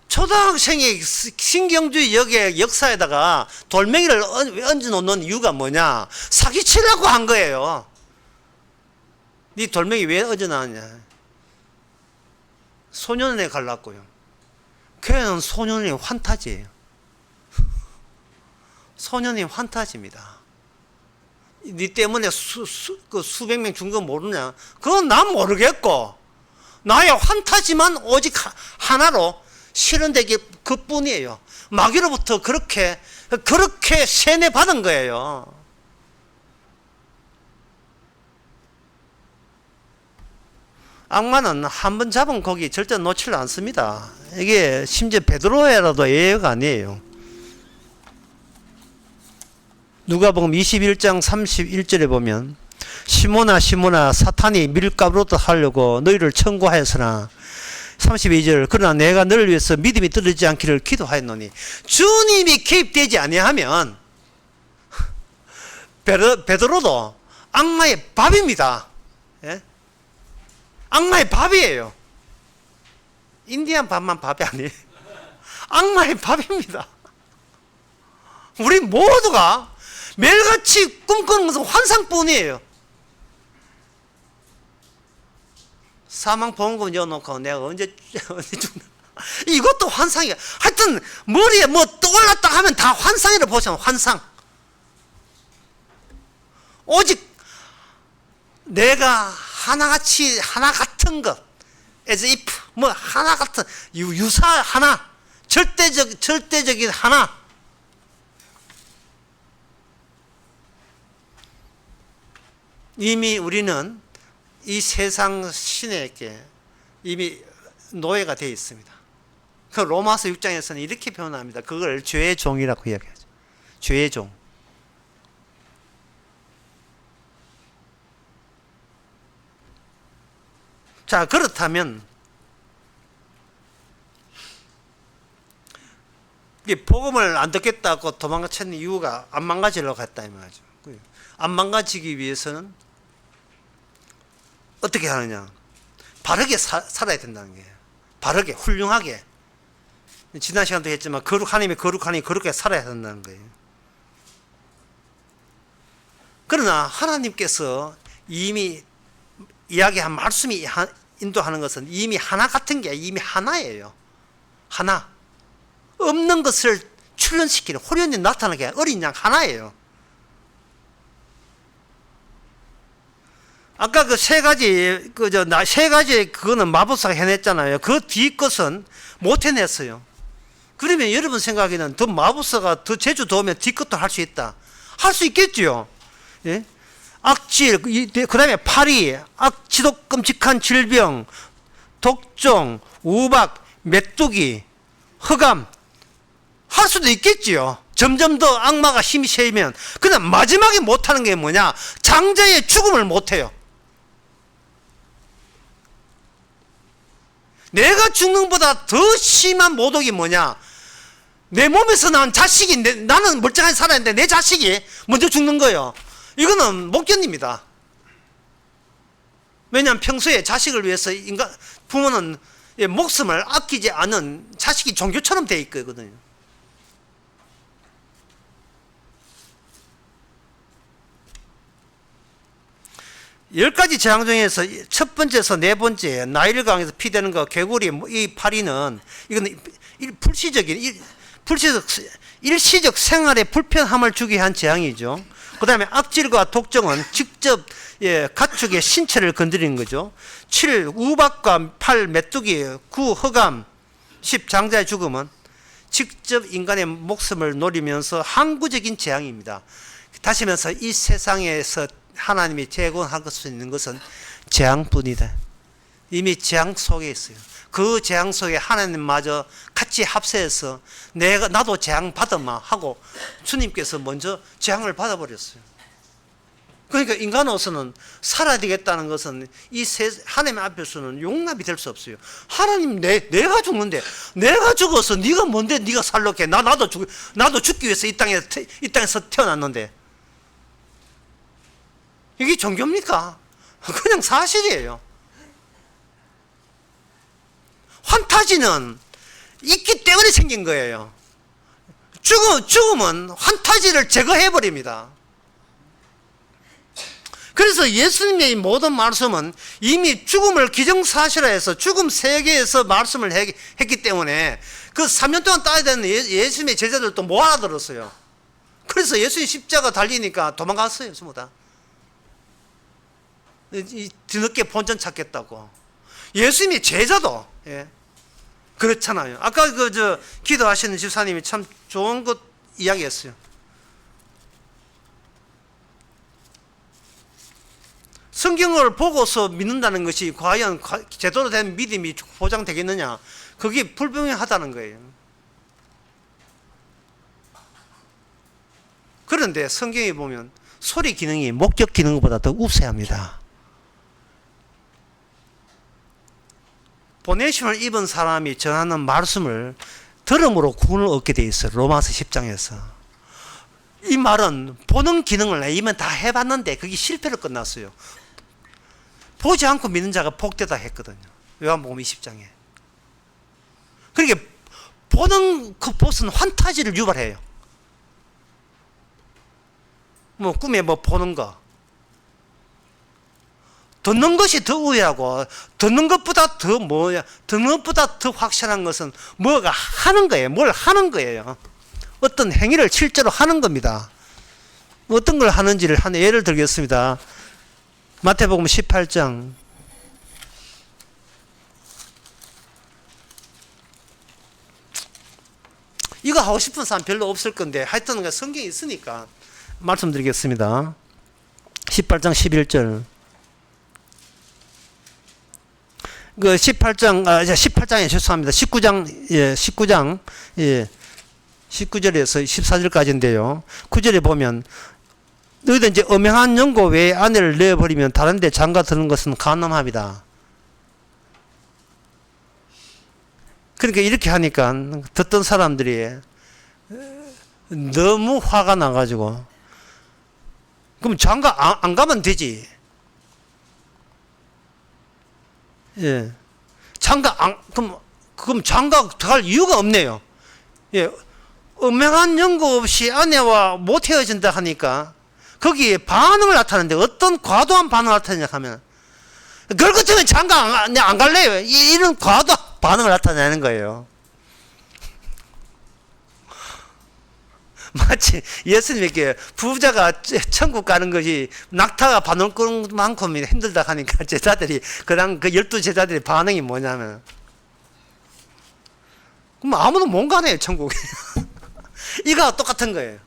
초등학생이 신경주의 역사에다가 돌멩이를 얹어놓는 이유가 뭐냐? 사기치려고 한 거예요. 네 돌멩이 왜 얹어놨냐? 소년원에 갈라고요. 걔는 소년이 환타지예요. 소년이 환타지입니다. 네 때문에 수백 명 죽은 거 모르냐? 그건 난 모르겠고, 나의 환타지만 오직 하나로 실현되기 그뿐이에요. 마귀로부터 그렇게 세뇌 받은 거예요. 악마는 한 번 잡은 고기 절대 놓치지 않습니다. 이게 심지어 베드로에라도 예외가 아니에요. 누가복음 21장 31절에 보면 시몬아 사탄이 밀가루로 하려고 너희를 청구하였으나 32절 그러나 내가 너를 위해서 믿음이 떨어지지 않기를 기도하였노니 주님이 개입되지 아니하면 베드로도 악마의 밥입니다. 예? 악마의 밥이에요. 인디안 밥만 밥이 아니에요. 악마의 밥입니다. 우리 모두가 매일같이 꿈꾸는 것은 환상뿐이에요. 사망보험금 넣어놓고 내가 언제 죽나. 이것도 환상이야. 하여튼 머리에 뭐 떠올랐다 하면 다 환상이라 보시면 환상. 오직 내가 하나같이 하나 같은 것 as if 뭐 하나 같은 유사 하나 절대적인 하나. 이미 우리는 이 세상 신에게 이미 노예가 되어 있습니다. 그 로마서 6장에서는 이렇게 표현합니다. 그걸 죄의 종이라고 이야기하죠. 죄의 종. 자, 그렇다면 복음을 안 듣겠다고 도망가는 이유가 안 망가지려고 했다 이 말이죠. 안 망가지기 위해서는 어떻게 하느냐? 바르게 살아야 된다는 거예요. 바르게, 훌륭하게. 지난 시간도 했지만 하나님이 거룩하니 그렇게 살아야 된다는 거예요. 그러나 하나님께서 이미 이야기한 말씀이 인도하는 것은 이미 하나 같은 게 이미 하나예요. 하나. 없는 것을 출현시키는, 호련히 나타나게 어린 양 하나예요. 아까 그 세 가지, 그거는 마법사가 해냈잖아요. 그 뒤 것은 못 해냈어요. 그러면 여러분 생각에는 더 마법사가 더 재주 도우면 뒤 것도 할 수 있다. 할 수 있겠죠. 예? 악질, 그 다음에 파리, 지독 끔찍한 질병, 독종, 우박, 메뚜기, 흑암, 할 수도 있겠지요. 점점 더 악마가 힘이 세면. 그냥 마지막에 못하는 게 뭐냐? 장자의 죽음을 못해요. 내가 죽는 것보다 더 심한 모독이 뭐냐? 내 몸에서 난 자식이, 나는 멀쩡하게 살았는데 내 자식이 먼저 죽는 거예요. 이거는 못 견딥니다. 왜냐하면 평소에 자식을 위해서 부모는 목숨을 아끼지 않은 자식이 종교처럼 돼 있거든요. 열 가지 재앙 중에서 첫 번째에서 네 번째 나일강에서 피되는 거 개구리 이 파리는 이건 일시적 생활에 불편함을 주게 한 재앙이죠. 그 다음에 악질과 독정은 직접 가축의 신체를 건드리는 거죠. 7. 우박과 8. 메뚜기 9. 흑암 10. 장자의 죽음은 직접 인간의 목숨을 노리면서 항구적인 재앙입니다. 다시 하면서 이 세상에서 하나님이 제공할 수 있는 것은 재앙뿐이다. 이미 재앙 속에 있어요. 그 재앙 속에 하나님마저 같이 합세해서 나도 재앙 받아마 하고 주님께서 먼저 재앙을 받아버렸어요. 그러니까 인간으로서는 살아야 되겠다는 것은 하나님 앞에서는 용납이 될 수 없어요. 하나님 내가 죽는데 내가 죽어서 네가 뭔데 네가 살려게 나도 죽기 위해서 이 땅에서 태어났는데 이게 종교입니까? 그냥 사실이에요. 환타지는 있기 때문에 생긴 거예요. 죽음은 환타지를 제거해버립니다. 그래서 예수님의 모든 말씀은 이미 죽음을 기정사실화해서 죽음 세계에서 말씀을 했기 때문에 그 3년 동안 따야 되는 예수님의 제자들도 못 알아들었어요. 그래서 예수님 십자가 달리니까 도망갔어요. 전부 다. 뒤늦게 본전 찾겠다고. 예수님의 제자도 그렇잖아요. 아까 기도하시는 집사님이 참 좋은 것 이야기했어요. 성경을 보고서 믿는다는 것이 과연 제대로 된 믿음이 보장되겠느냐? 그게 불분명하다는 거예요. 그런데 성경에 보면 소리 기능이 목적 기능보다 더 우세합니다. 보내심을 입은 사람이 전하는 말씀을 들음으로 구원을 얻게 돼 있어요. 로마서 10장에서. 이 말은 보는 기능을 이면 다 해봤는데 그게 실패로 끝났어요. 보지 않고 믿는 자가 복되다 했거든요. 요한복음 20장에. 그러니까 보는 그 보스는 환타지를 유발해요. 뭐 꿈에 뭐 보는 거. 듣는 것이 더 우회하고 듣는 것보다 더 뭐야? 듣는 것보다 더 확실한 것은 뭐가 하는 거예요. 뭘 하는 거예요. 어떤 행위를 실제로 하는 겁니다. 어떤 걸 하는지를 한 예를 들겠습니다. 마태복음 18장 이거 하고 싶은 사람 별로 없을 건데 하여튼 성경이 있으니까 말씀드리겠습니다. 18장 11절 그 18장에 죄송합니다. 19장 19절에서 14절까지인데요. 9절에 보면 너희들 이제 엄행한 연고 외에 아내를 내버리면 다른 데 장가 드는 것은 간음합니다. 그러니까 이렇게 하니까 듣던 사람들이 너무 화가 나가지고 그럼 장가 안 가면 되지. 예. 그럼 장가 갈 이유가 없네요. 예. 엄명한 연고 없이 아내와 못 헤어진다 하니까 거기에 반응을 나타내는데 어떤 과도한 반응을 나타내냐 하면 그럴 것 같으면 장가 안 갈래요. 이런 과도한 반응을 나타내는 거예요. 마치 예수님에게 부자가 천국 가는 것이 낙타가 바늘 끄는 만큼 힘들다 하니까 제자들이 그 12제자들의 반응이 뭐냐면 그럼 아무도 못 가네요 천국에. 이거와 똑같은 거예요.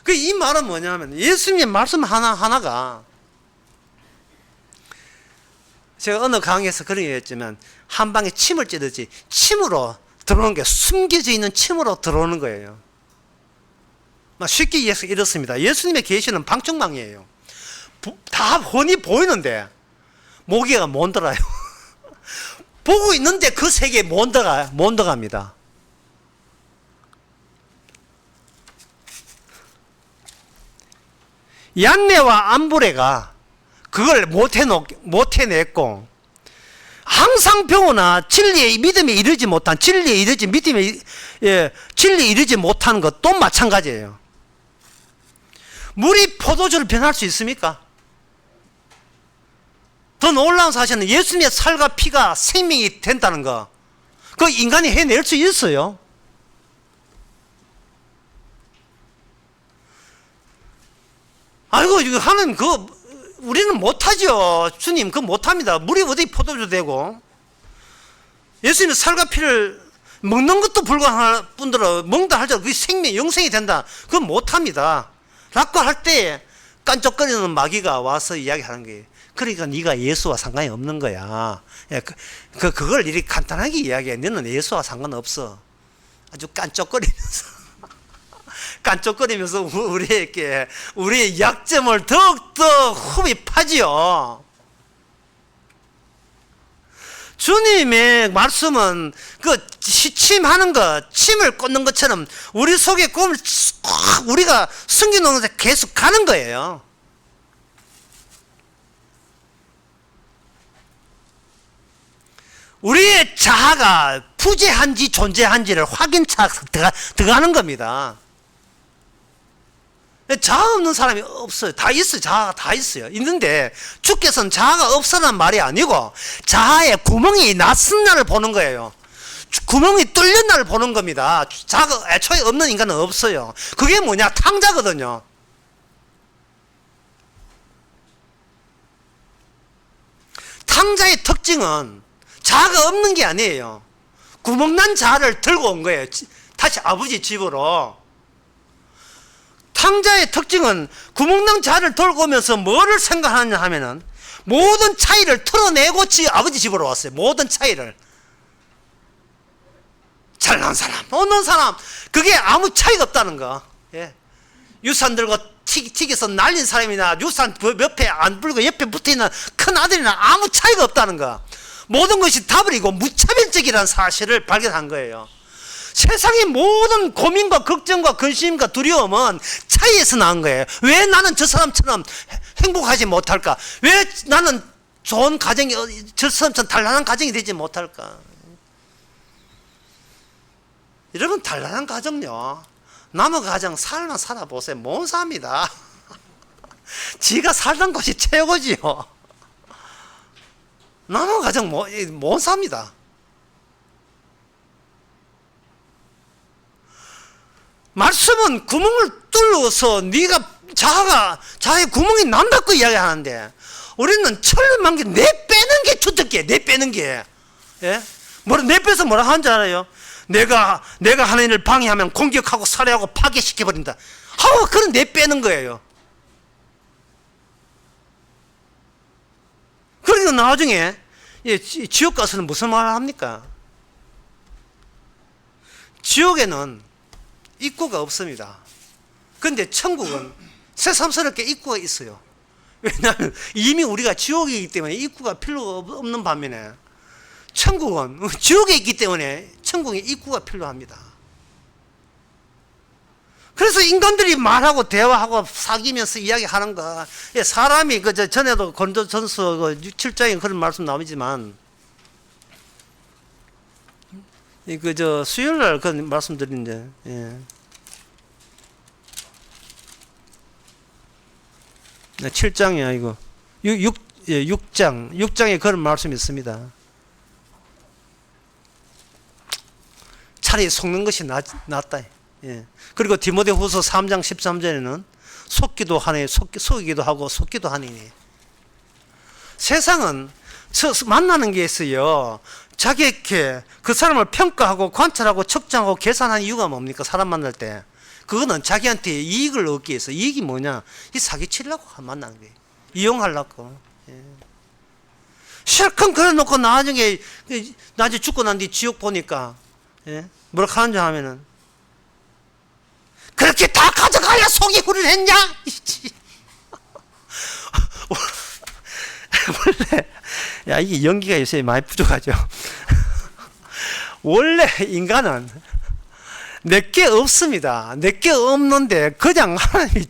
이 말은 뭐냐면 예수님의 말씀 하나가 제가 어느 강의에서 그런 얘기했지만 한 방에 침을 찌르지 침으로 들어오는 게 숨겨져 있는 침으로 들어오는 거예요. 쉽게 이해해서 이렇습니다. 예수님의 계시는 방충망이에요. 다 훤히 보이는데 모기가 못 들어요. 보고 있는데 그 세계에 못 들어갑니다. 얀네와 암브레가 그걸 못 해냈고 항상 병호나 진리에 믿음에 이르지 못한 진리에 이르지 못하는 것도 마찬가지예요. 물이 포도주를 변할 수 있습니까? 더 놀라운 사실은 예수님의 살과 피가 생명이 된다는 거. 그 인간이 해낼 수 있어요. 아이고 이거 하는 우리는 못하죠. 주님 그거 못합니다. 물이 어디 포도주 되고 예수님의 살과 피를 먹는 것도 불가할 뿐더러 먹다 할지라도 그게 생명 영생이 된다. 그건 못합니다. 라고 할 때 깐족거리는 마귀가 와서 이야기하는 거예요. 그러니까 네가 예수와 상관이 없는 거야. 그걸 이렇게 간단하게 이야기해. 너는 예수와 상관없어. 아주 깐족거리면서 우리의 약점을 더욱더 흡입하지요. 주님의 말씀은 시침하는 것, 침을 꽂는 것처럼 우리 속에 꿈을 우리가 숨겨놓는 데 계속 가는 거예요. 우리의 자아가 부재한지 존재한지를 확인차 들어가는 겁니다. 자아 없는 사람이 없어요. 다 있어요. 자아가 다 있어요. 있는데 주께서는 자아가 없어라는 말이 아니고 자아에 구멍이 났은 날을 보는 거예요. 구멍이 뚫린 날을 보는 겁니다. 자아가 애초에 없는 인간은 없어요. 그게 뭐냐? 탕자거든요. 탕자의 특징은 자아가 없는 게 아니에요. 구멍난 자아를 들고 온 거예요. 다시 아버지 집으로. 탕자의 특징은 구멍난 자아를 들고 오면서 뭐를 생각하느냐 하면은 모든 차이를 털어내고 아버지 집으로 왔어요. 모든 차이를. 잘난 사람, 못난 사람, 그게 아무 차이가 없다는 거. 예. 유산 들고 튀겨서 날린 사람이나 유산 옆에 안 불고 옆에 붙어있는 큰 아들이나 아무 차이가 없다는 거. 모든 것이 다버리고 무차별적이라는 사실을 발견한 거예요. 세상의 모든 고민과 걱정과 근심과 두려움은 차이에서 나온 거예요. 왜 나는 저 사람처럼 행복하지 못할까? 왜 나는 좋은 가정이 저 사람처럼 단란한 가정이 되지 못할까? 여러분, 단란한 가정요, 남의 가정 살만 살아보세요. 못 삽니다. 지가 살던 곳이 최고지요. 남의 가정 못 삽니다. 말씀은 구멍을 뚫어서 네가 자아의 구멍이 난다고 이야기하는데, 우리는 철만 게 내빼는 게 주특기예요. 내빼는 게. 예? 내빼서 뭐라 하는 줄 알아요? 내가 하나님을 방해하면 공격하고 살해하고 파괴시켜버린다. 그런 내빼는 거예요. 그러니까 나중에 지옥 가서는 무슨 말을 합니까? 지옥에는 입구가 없습니다. 그런데 천국은 새삼스럽게 입구가 있어요. 왜냐하면 이미 우리가 지옥이기 때문에 입구가 필요 없는 반면에, 천국은 지옥에 있기 때문에 천국에 입구가 필요합니다. 그래서 인간들이 말하고 대화하고 사귀면서 이야기하는 거, 사람이 전에도 고린도전서 7장에 그런 말씀 나오지만, 수요일 날 그런 말씀 드린데, 예. 7장이야, 이거. 6장에 그런 말씀이 있습니다. 차라리 속는 것이 낫다. 예. 그리고 디모데후서 3장 13절에는 속기도 하니, 속이기도 하고 속기도 하니. 세상은 만나는 게 있어요. 자기에게 그 사람을 평가하고 관찰하고 측정하고 계산하는 이유가 뭡니까? 사람 만날 때. 그거는 자기한테 이익을 얻기 위해서. 이익이 뭐냐? 이 사기치려고 만나는 거예요. 이용하려고. 예. 실컷 그래 놓고 나중에 죽고 난 뒤 지옥 보니까, 예? 뭐라고 하는 줄 하면은, 그렇게 다 가져가야 속이 후련했냐? 원래, 이게 연기가 요새 많이 부족하죠. 원래 인간은 내게 없습니다. 내게 없는데 그냥 하나님이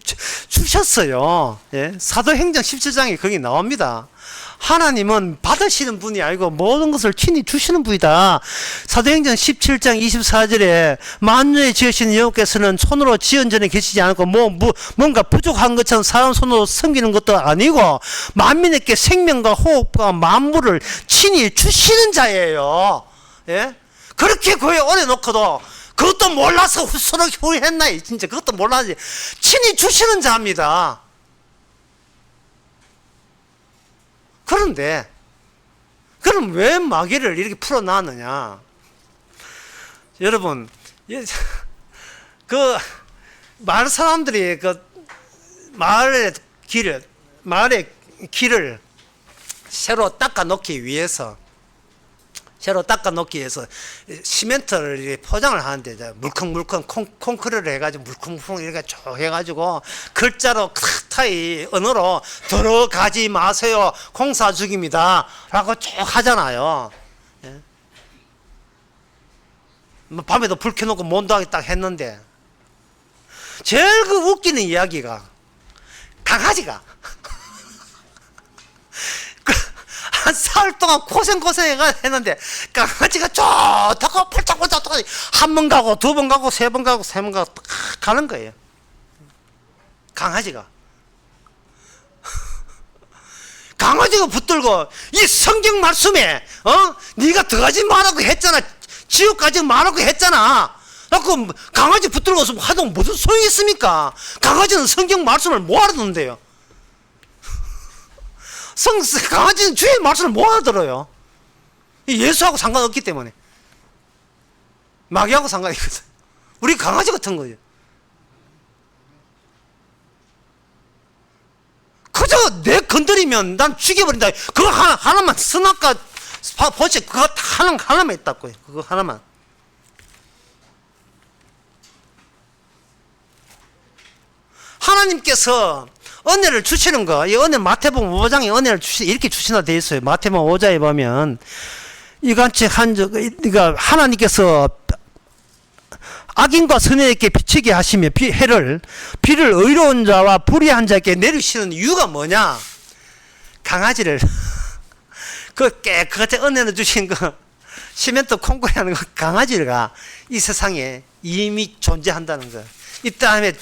주셨어요. 예? 사도행전 17장에 거기 나옵니다. 하나님은 받으시는 분이 아니고 모든 것을 친히 주시는 분이다. 사도행전 17장 24절에 만유에 지으신 여호와께서는 손으로 지은 전에 계시지 않고 뭔가 부족한 것처럼 사람 손으로 섬기는 것도 아니고 만민에게 생명과 호흡과 만물을 친히 주시는 자예요. 예? 그렇게 교회 오래 놓고도 그것도 몰라서 서로 후회했나? 진짜 그것도 몰라지. 친히 주시는 자입니다. 그런데 그럼 왜 마귀를 이렇게 풀어놨느냐? 여러분, 마을 사람들이 마을의 길을 새로 닦아놓기 위해서 시멘트를 포장을 하는데, 물컹물컹 콘크리트를 해가지고 물컹물컹 이렇게 쭉 해가지고 글자로 타이 언어로 들어가지 마세요, 공사 중입니다 라고 쭉 하잖아요. 예? 밤에도 불 켜놓고 mond하게 딱 했는데, 제일 웃기는 이야기가, 강아지가 한 사흘 동안 고생했는데 강아지가 좋다고 펄짝펄짝 한 번 가고 두 번 가고 세 번 가고 딱 가는 거예요. 강아지가 붙들고 이 성경 말씀에 네가 들어가지 말라고 했잖아, 지옥 가지 말라고 했잖아. 그럼 강아지 붙들고 하도 무슨 소용이 있습니까? 강아지는 성경 말씀을 못 알아듣는데요. 강아지는 주의 말씀을 못 알아들어요. 예수하고 상관없기 때문에. 마귀하고 상관이 없어요. 우리 강아지 같은 거예요. 그저 내 건드리면 난 죽여버린다. 그거 하나만 선악과 보시, 그거 하나만 있다고요. 그거 하나만. 하나님께서 은혜를 주시는 거, 이 은혜 마태복음 5장에 은혜를 이렇게 주시나 돼 있어요. 마태복음 5장에 보면 이같이 그러니까 하나님께서 악인과 선인에게 비치게 하시며 비를 의로운 자와 불의한 자에게 내리시는 이유가 뭐냐? 강아지를 그 깨끗이 은혜를 주신 거 시멘트 콩고리 하는 거 강아지가 이 세상에 이미 존재한다는 거예요. 이 다음에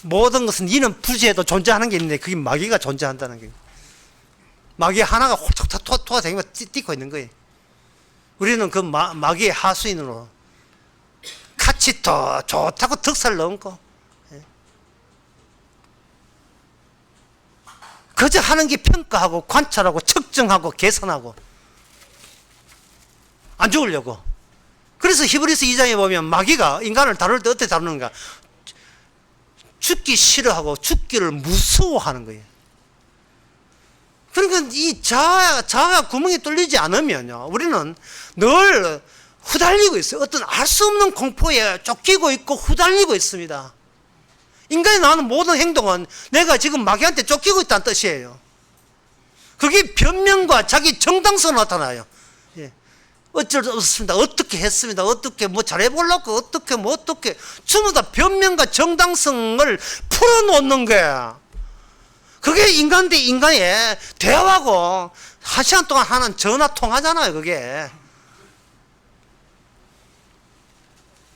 모든 것은 이는 부지에도 존재하는 게 있는데 그게 마귀가 존재한다는 거예요. 마귀 하나가 홀짝 토아다니면서 뛰고 있는 거예요. 우리는 그 마귀의 하수인으로 같이 더 좋다고 득살 넣은 거. 그저 하는 게 평가하고 관찰하고 측정하고 계산하고 안 죽으려고. 그래서 히브리서 2장에 보면 마귀가 인간을 다룰 때 어떻게 다루는가? 죽기 싫어하고 죽기를 무서워하는 거예요. 그러니까 이 자아가 구멍이 뚫리지 않으면요, 우리는 늘 후달리고 있어요. 어떤 알 수 없는 공포에 쫓기고 있고 후달리고 있습니다. 인간이 나오는 모든 행동은 내가 지금 마귀한테 쫓기고 있다는 뜻이에요. 그게 변명과 자기 정당성으로 나타나요. 예. 어쩔 수 없습니다. 어떻게 했습니다. 어떻게 뭐 잘해보려고 어떻게 전부 다 변명과 정당성을 풀어놓는 거야. 그게 인간 대 인간의 대화하고 한 시간 동안 하는 전화 통화잖아요. 그게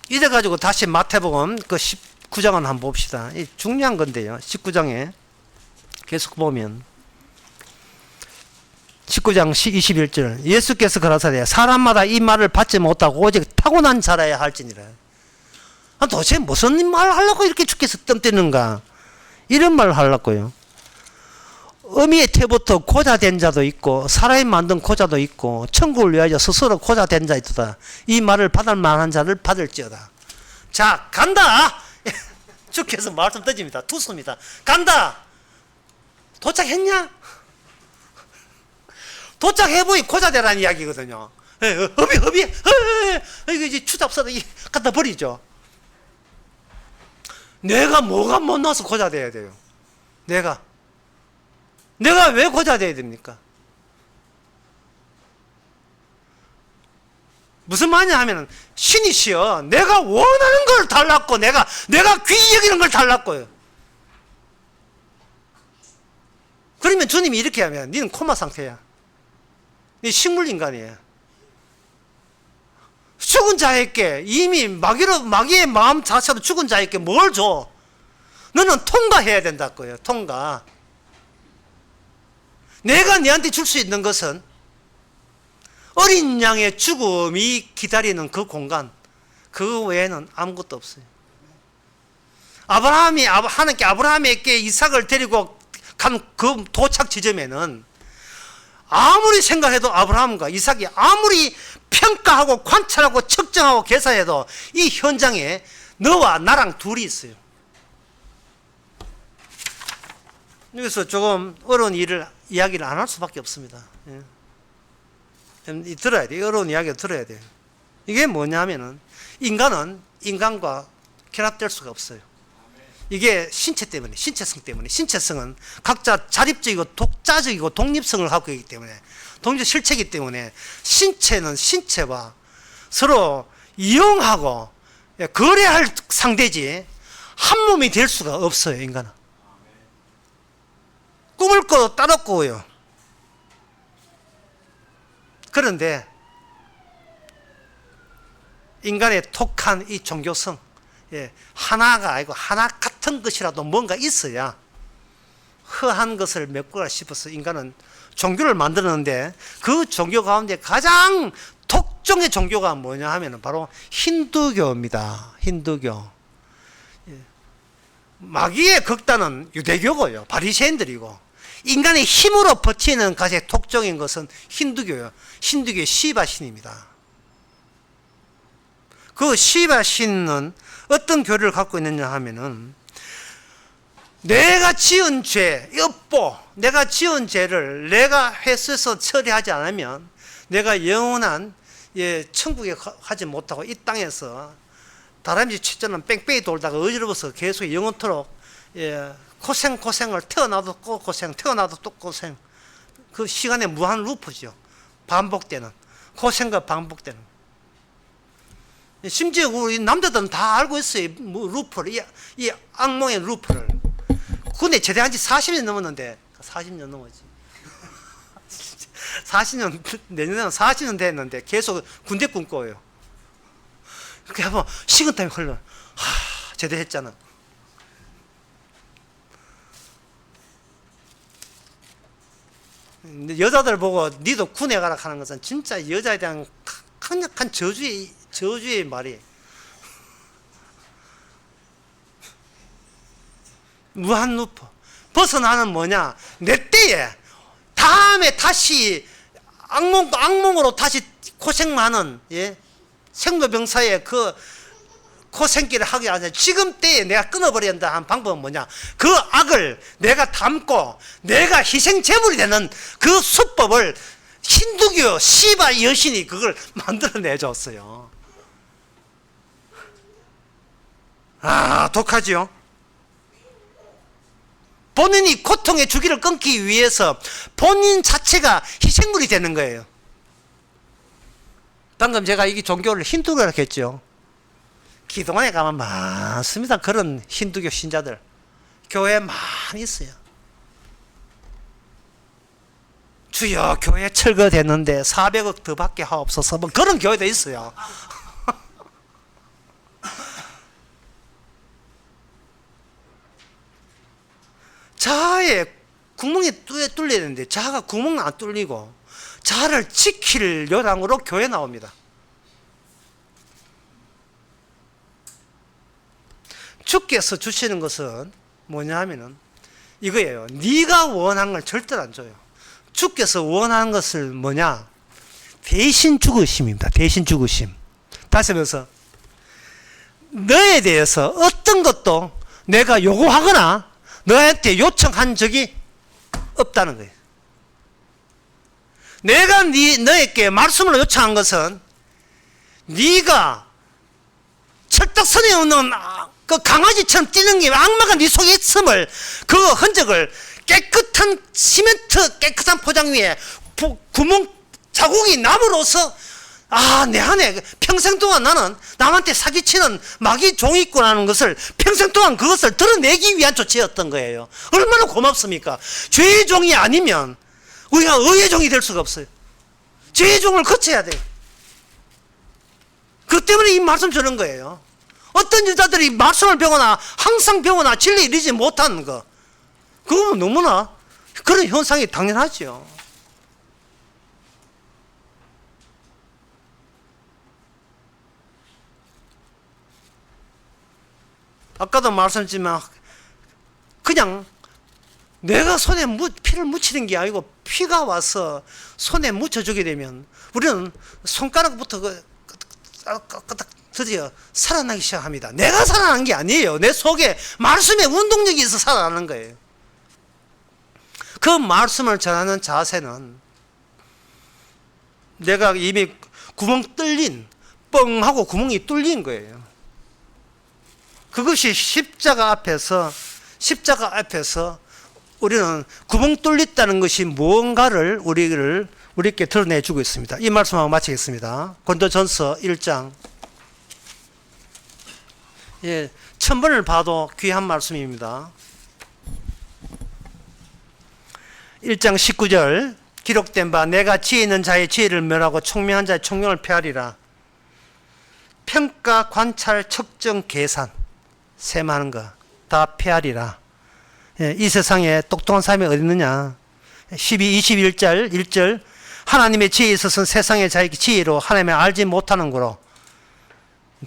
이래가지고 다시 마태복음 그 19장을 한번 봅시다. 이 중요한 건데요. 19장에 계속 보면 19장 21절 예수께서 가라사대 사람마다 이 말을 받지 못하고 오직 타고난 자라야 할지니라. 도대체 무슨 말 하려고 이렇게 주께서 뜸뜨는가? 이런 말을 하려고요. 어미의 태부터 고자된 자도 있고 사람이 만든 고자도 있고 천국을 위하여 스스로 고자된 자 있도다. 이 말을 받을 만한 자를 받을지어다. 자, 간다. 주께서 말씀 던집니다. 투수입니다. 간다. 도착했냐? 도착해보니 고자되라는 이야기거든요. 허비 이거 이제 추잡서도 갖다 버리죠. 내가 뭐가 못 나서 고자돼야 돼요? 내가 왜 고자돼야 됩니까? 무슨 말이냐 하면 신이시여 내가 원하는 걸 달랐고 내가 귀히 여기는 걸 달랐고요. 그러면 주님이 이렇게 하면 너는 코마 상태야. 네 식물인간이에요. 죽은 자에게 이미 마귀의 마음 자체로 죽은 자에게 뭘 줘? 너는 통과해야 된다고요. 통과. 내가 너한테 줄 수 있는 것은 어린 양의 죽음이 기다리는 그 공간, 그 외에는 아무것도 없어요. 하나님께 아브라함에게 이삭을 데리고 간 그 도착 지점에는 아무리 생각해도 아브라함과 이삭이 아무리 평가하고 관찰하고 측정하고 계산해도 이 현장에 너와 나랑 둘이 있어요. 여기서 조금 어려운 이야기를 안 할 수밖에 없습니다. 들어야 돼요. 어려운 이야기를 들어야 돼요. 이게 뭐냐면은 인간은 인간과 결합될 수가 없어요. 이게 신체성 때문에 신체성은 각자 자립적이고 독자적이고 독립성을 갖고 있기 때문에 독립 실체이기 때문에 신체는 신체와 서로 이용하고 거래할 상대지 한 몸이 될 수가 없어요. 인간은 꿈을 꿔도 따로 꾸어요. 그런데 인간의 독한 이 종교성, 하나가 아니고 하나 같은 것이라도 뭔가 있어야 허한 것을 메꾸라 싶어서 인간은 종교를 만들었는데 그 종교 가운데 가장 독종의 종교가 뭐냐 하면 바로 힌두교입니다. 힌두교. 마귀의 극단은 유대교고요. 바리새인들이고 인간의 힘으로 버티는 가장 독종인 것은 힌두교예요. 힌두교의 시바신입니다. 그 시바신은 어떤 교리를 갖고 있느냐 하면은 내가 지은 죄, 내가 지은 죄를 내가 회수해서 처리하지 않으면 내가 영원한 천국에 가지 못하고 이 땅에서 다람쥐 칠전은 뺑뺑이 돌다가 어지러워서 계속 영원토록 예, 고생을 태어나도 또 고생, 태어나도 또 고생. 그 시간에 무한 루프죠. 반복되는 고생과 반복되는. 심지어 우리 남자들은 다 알고 있어요. 뭐 루프를, 이 악몽의 루프를. 군대 제대한 지 40년 넘었는데, 40년 넘었지. 40년, 내년에는 40년 됐는데 계속 군대 꿈꿔요. 그렇게 한번 식은땀이 흘러. 제대했잖아. 여자들 보고 니도 군에 가라 하는 것은 진짜 여자에 대한 강력한 저주의 말이에요. 무한 루프. 벗어나는 뭐냐? 내 때에 다음에 다시 악몽으로 다시 고생 많은, 예? 생로병사의 그 고생길을 하기 아니라 지금 때에 내가 끊어버려야 한다 한 방법은 뭐냐? 그 악을 내가 담고 내가 희생 제물이 되는 그 수법을 힌두교 시바 여신이 그걸 만들어내줬어요. 독하지요? 본인이 고통의 주기를 끊기 위해서 본인 자체가 희생물이 되는 거예요. 방금 제가 이 종교를 힌두교라고 했죠. 기도원에 가면 많습니다. 그런 힌두교 신자들. 교회에 많이 있어요. 주여 교회 철거됐는데 400억 더 받게 하옵소서. 뭐 그런 교회도 있어요. 자아에 구멍이 뚫려야 되는데 자아가 구멍 안 뚫리고 자아를 지킬 요량으로 교회 나옵니다. 주께서 주시는 것은 뭐냐 하면은 이거예요. 네가 원하는 걸 절대로 안 줘요. 주께서 원하는 것을 뭐냐? 대신 죽으심입니다. 대신 죽으심. 다시 말해서 너에 대해서 어떤 것도 내가 요구하거나 너한테 요청한 적이 없다는 거예요. 내가 너에게 말씀을 요청한 것은 네가 철딱선에 없는 그 강아지처럼 뛰는 게 악마가 네 속에 있음을 그 흔적을 깨끗한 시멘트 깨끗한 포장 위에 구멍 자국이 남으로써 내 안에 평생 동안 나는 남한테 사기치는 마귀 종이 있구나는 것을 평생 동안 그것을 드러내기 위한 조치였던 거예요. 얼마나 고맙습니까? 죄의 종이 아니면 우리가 의의 종이 될 수가 없어요. 죄의 종을 거쳐야 돼요. 그 때문에 이 말씀 주는 거예요. 어떤 여자들이 말씀을 배우거나 항상 배우거나 진리에 이르지 못하는 거, 그거는 너무나 그런 현상이 당연하죠. 아까도 말씀드렸지만 그냥 내가 손에 피를 묻히는 게 아니고 피가 와서 손에 묻혀주게 되면 우리는 손가락부터 드디어 살아나기 시작합니다. 내가 살아나는 게 아니에요. 내 속에 말씀의 운동력이 있어 살아나는 거예요. 그 말씀을 전하는 자세는 내가 이미 구멍 뚫린, 뻥하고 구멍이 뚫린 거예요. 그것이 십자가 앞에서 우리는 구멍 뚫렸다는 것이 무언가를 우리에게 드러내주고 있습니다. 이 말씀하고 마치겠습니다. 고린도전서 1장. 예, 1000번을 봐도 귀한 말씀입니다. 1장 19절 기록된 바 내가 지혜 있는 자의 지혜를 멸하고 총명한 자의 총명을 폐하리라. 평가, 관찰, 측정, 계산 셈하는 거 다 폐하리라. 예, 이 세상에 똑똑한 사람이 어디 있느냐. 21절 1절 하나님의 지혜에 있어서는 세상의 자의 지혜로 하나님을 알지 못하는 거로.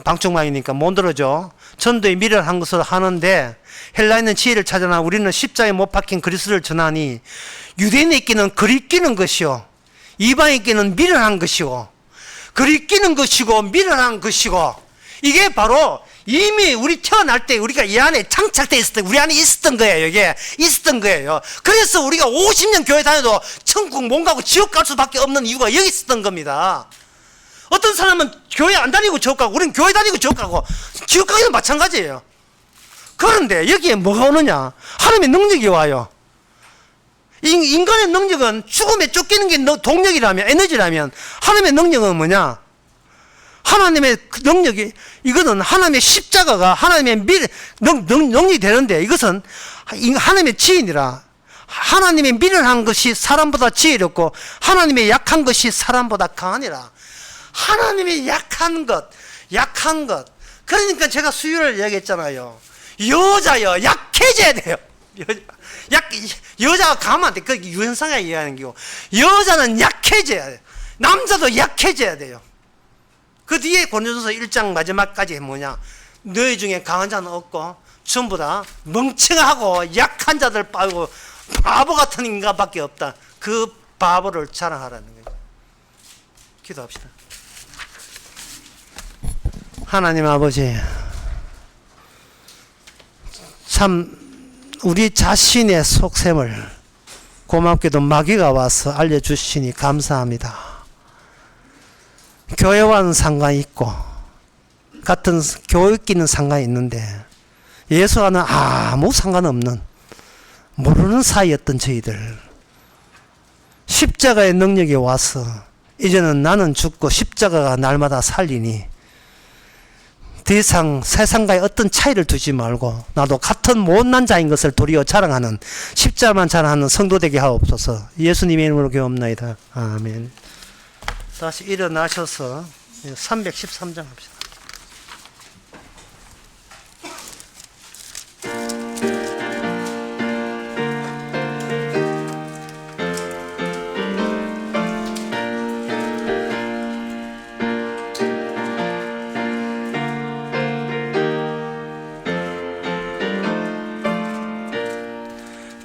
방충망이니까 못 들어줘. 전도에 미련한 것을 하는데 헬라인은 지혜를 찾아나 우리는 십자가에 못 박힌 그리스도를 전하니 유대인에게는 그리끼는 것이요 이방에게는 미련한 것이고 그리끼는 것이고 미련한 것이고 이게 바로 이미 우리 태어날 때 우리가 이 안에 장착되어 있을 때 우리 안에 있었던 거예요. 이게 있었던 거예요. 그래서 우리가 50년 교회 다녀도 천국 못 가고 지옥 갈 수밖에 없는 이유가 여기 있었던 겁니다. 어떤 사람은 교회 안 다니고 지옥 가고 우리는 교회 다니고 지옥 가고 지옥 가기는 마찬가지예요. 그런데 여기에 뭐가 오느냐? 하나님의 능력이 와요. 인간의 능력은 죽음에 쫓기는 게 동력이라면, 에너지라면, 하나님의 능력은 뭐냐? 하나님의 그 능력이, 이거는 하나님의 십자가가 하나님의 능력이 되는데, 이것은 하나님의 지인이라. 하나님의 미련한 것이 사람보다 지혜롭고, 하나님의 약한 것이 사람보다 강하니라. 하나님의 약한 것. 그러니까 제가 수요를 얘기했잖아요. 여자요, 약해져야 돼요. 여자가 가면 안 돼. 그 유현상이 얘기하는 거고. 여자는 약해져야 돼요. 남자도 약해져야 돼요. 그 뒤에 고린도전서 1장 마지막까지 뭐냐? 너희 중에 강한 자는 없고 전부 다 멍청하고 약한 자들 빠고 바보 같은 인간밖에 없다. 그 바보를 자랑하라는 거예요. 기도합시다. 하나님 아버지, 참 우리 자신의 속셈을 고맙게도 마귀가 와서 알려주시니 감사합니다. 교회와는 상관이 있고 같은 교육기는 상관이 있는데 예수와는 아무 상관없는 모르는 사이였던 저희들, 십자가의 능력이 와서 이제는 나는 죽고 십자가가 날마다 살리니 더 이상 세상과의 어떤 차이를 두지 말고 나도 같은 못난 자인 것을 도리어 자랑하는, 십자만 자랑하는 성도 되게 하옵소서. 예수님의 이름으로 기도합나이다. 아멘. 다시 일어나셔서 313장 합시다.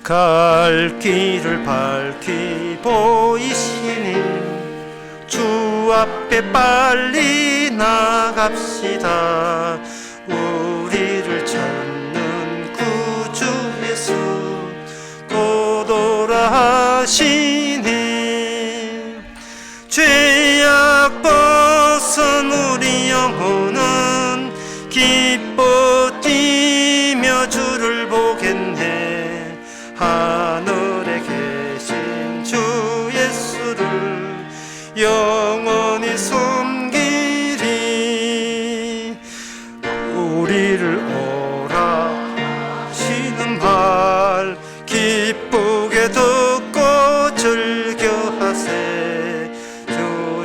갈 길을 밝히 보이시니 주 앞에 빨리 나갑시다. 우리를 찾는 구주 예수 곧 오라 하시니 죄악 벗은 우리 영혼은 기뻐 뛰며 주를 보겠네. 하늘에 계신 주 예수를 영원히 섬기리. 우리를 오라 하시는 말 기쁘게 듣고 즐겨하세.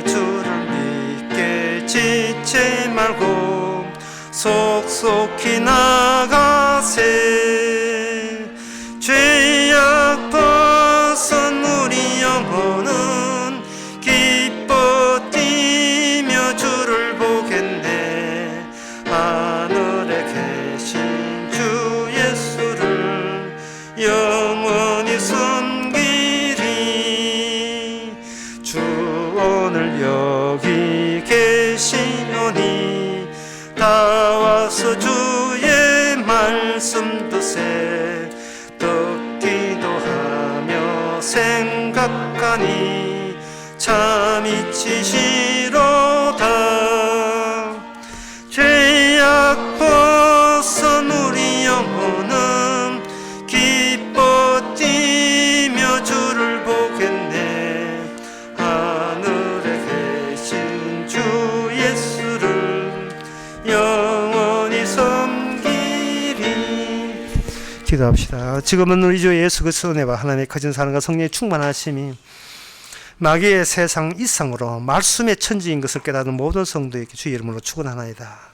주를 믿게 지체 말고 속속히 나가세. 죄악 벗은 우리 영혼은 기뻐 뛰며 주를 보겠네. 하늘에 계신 주 예수를 영원히 섬기리. 주 오늘 여기 계시오니 다 와서 주의 말씀 드세. 듣기도 하며 생각하니 참 이치시로다. 죄악 벗은 우리 영혼은 기뻐 뛰며 주를 보겠네. 하늘에 계신 주 예수를 영원히 섬기리. 기도합시다. 지금은 우리 주 예수 그리스도의 은혜와 하나님의 거진 사랑과 성령의 충만하심이 마귀의 세상 이상으로 말씀의 천지인 것을 깨닫는 모든 성도에게 주의 이름으로 축원하나이다.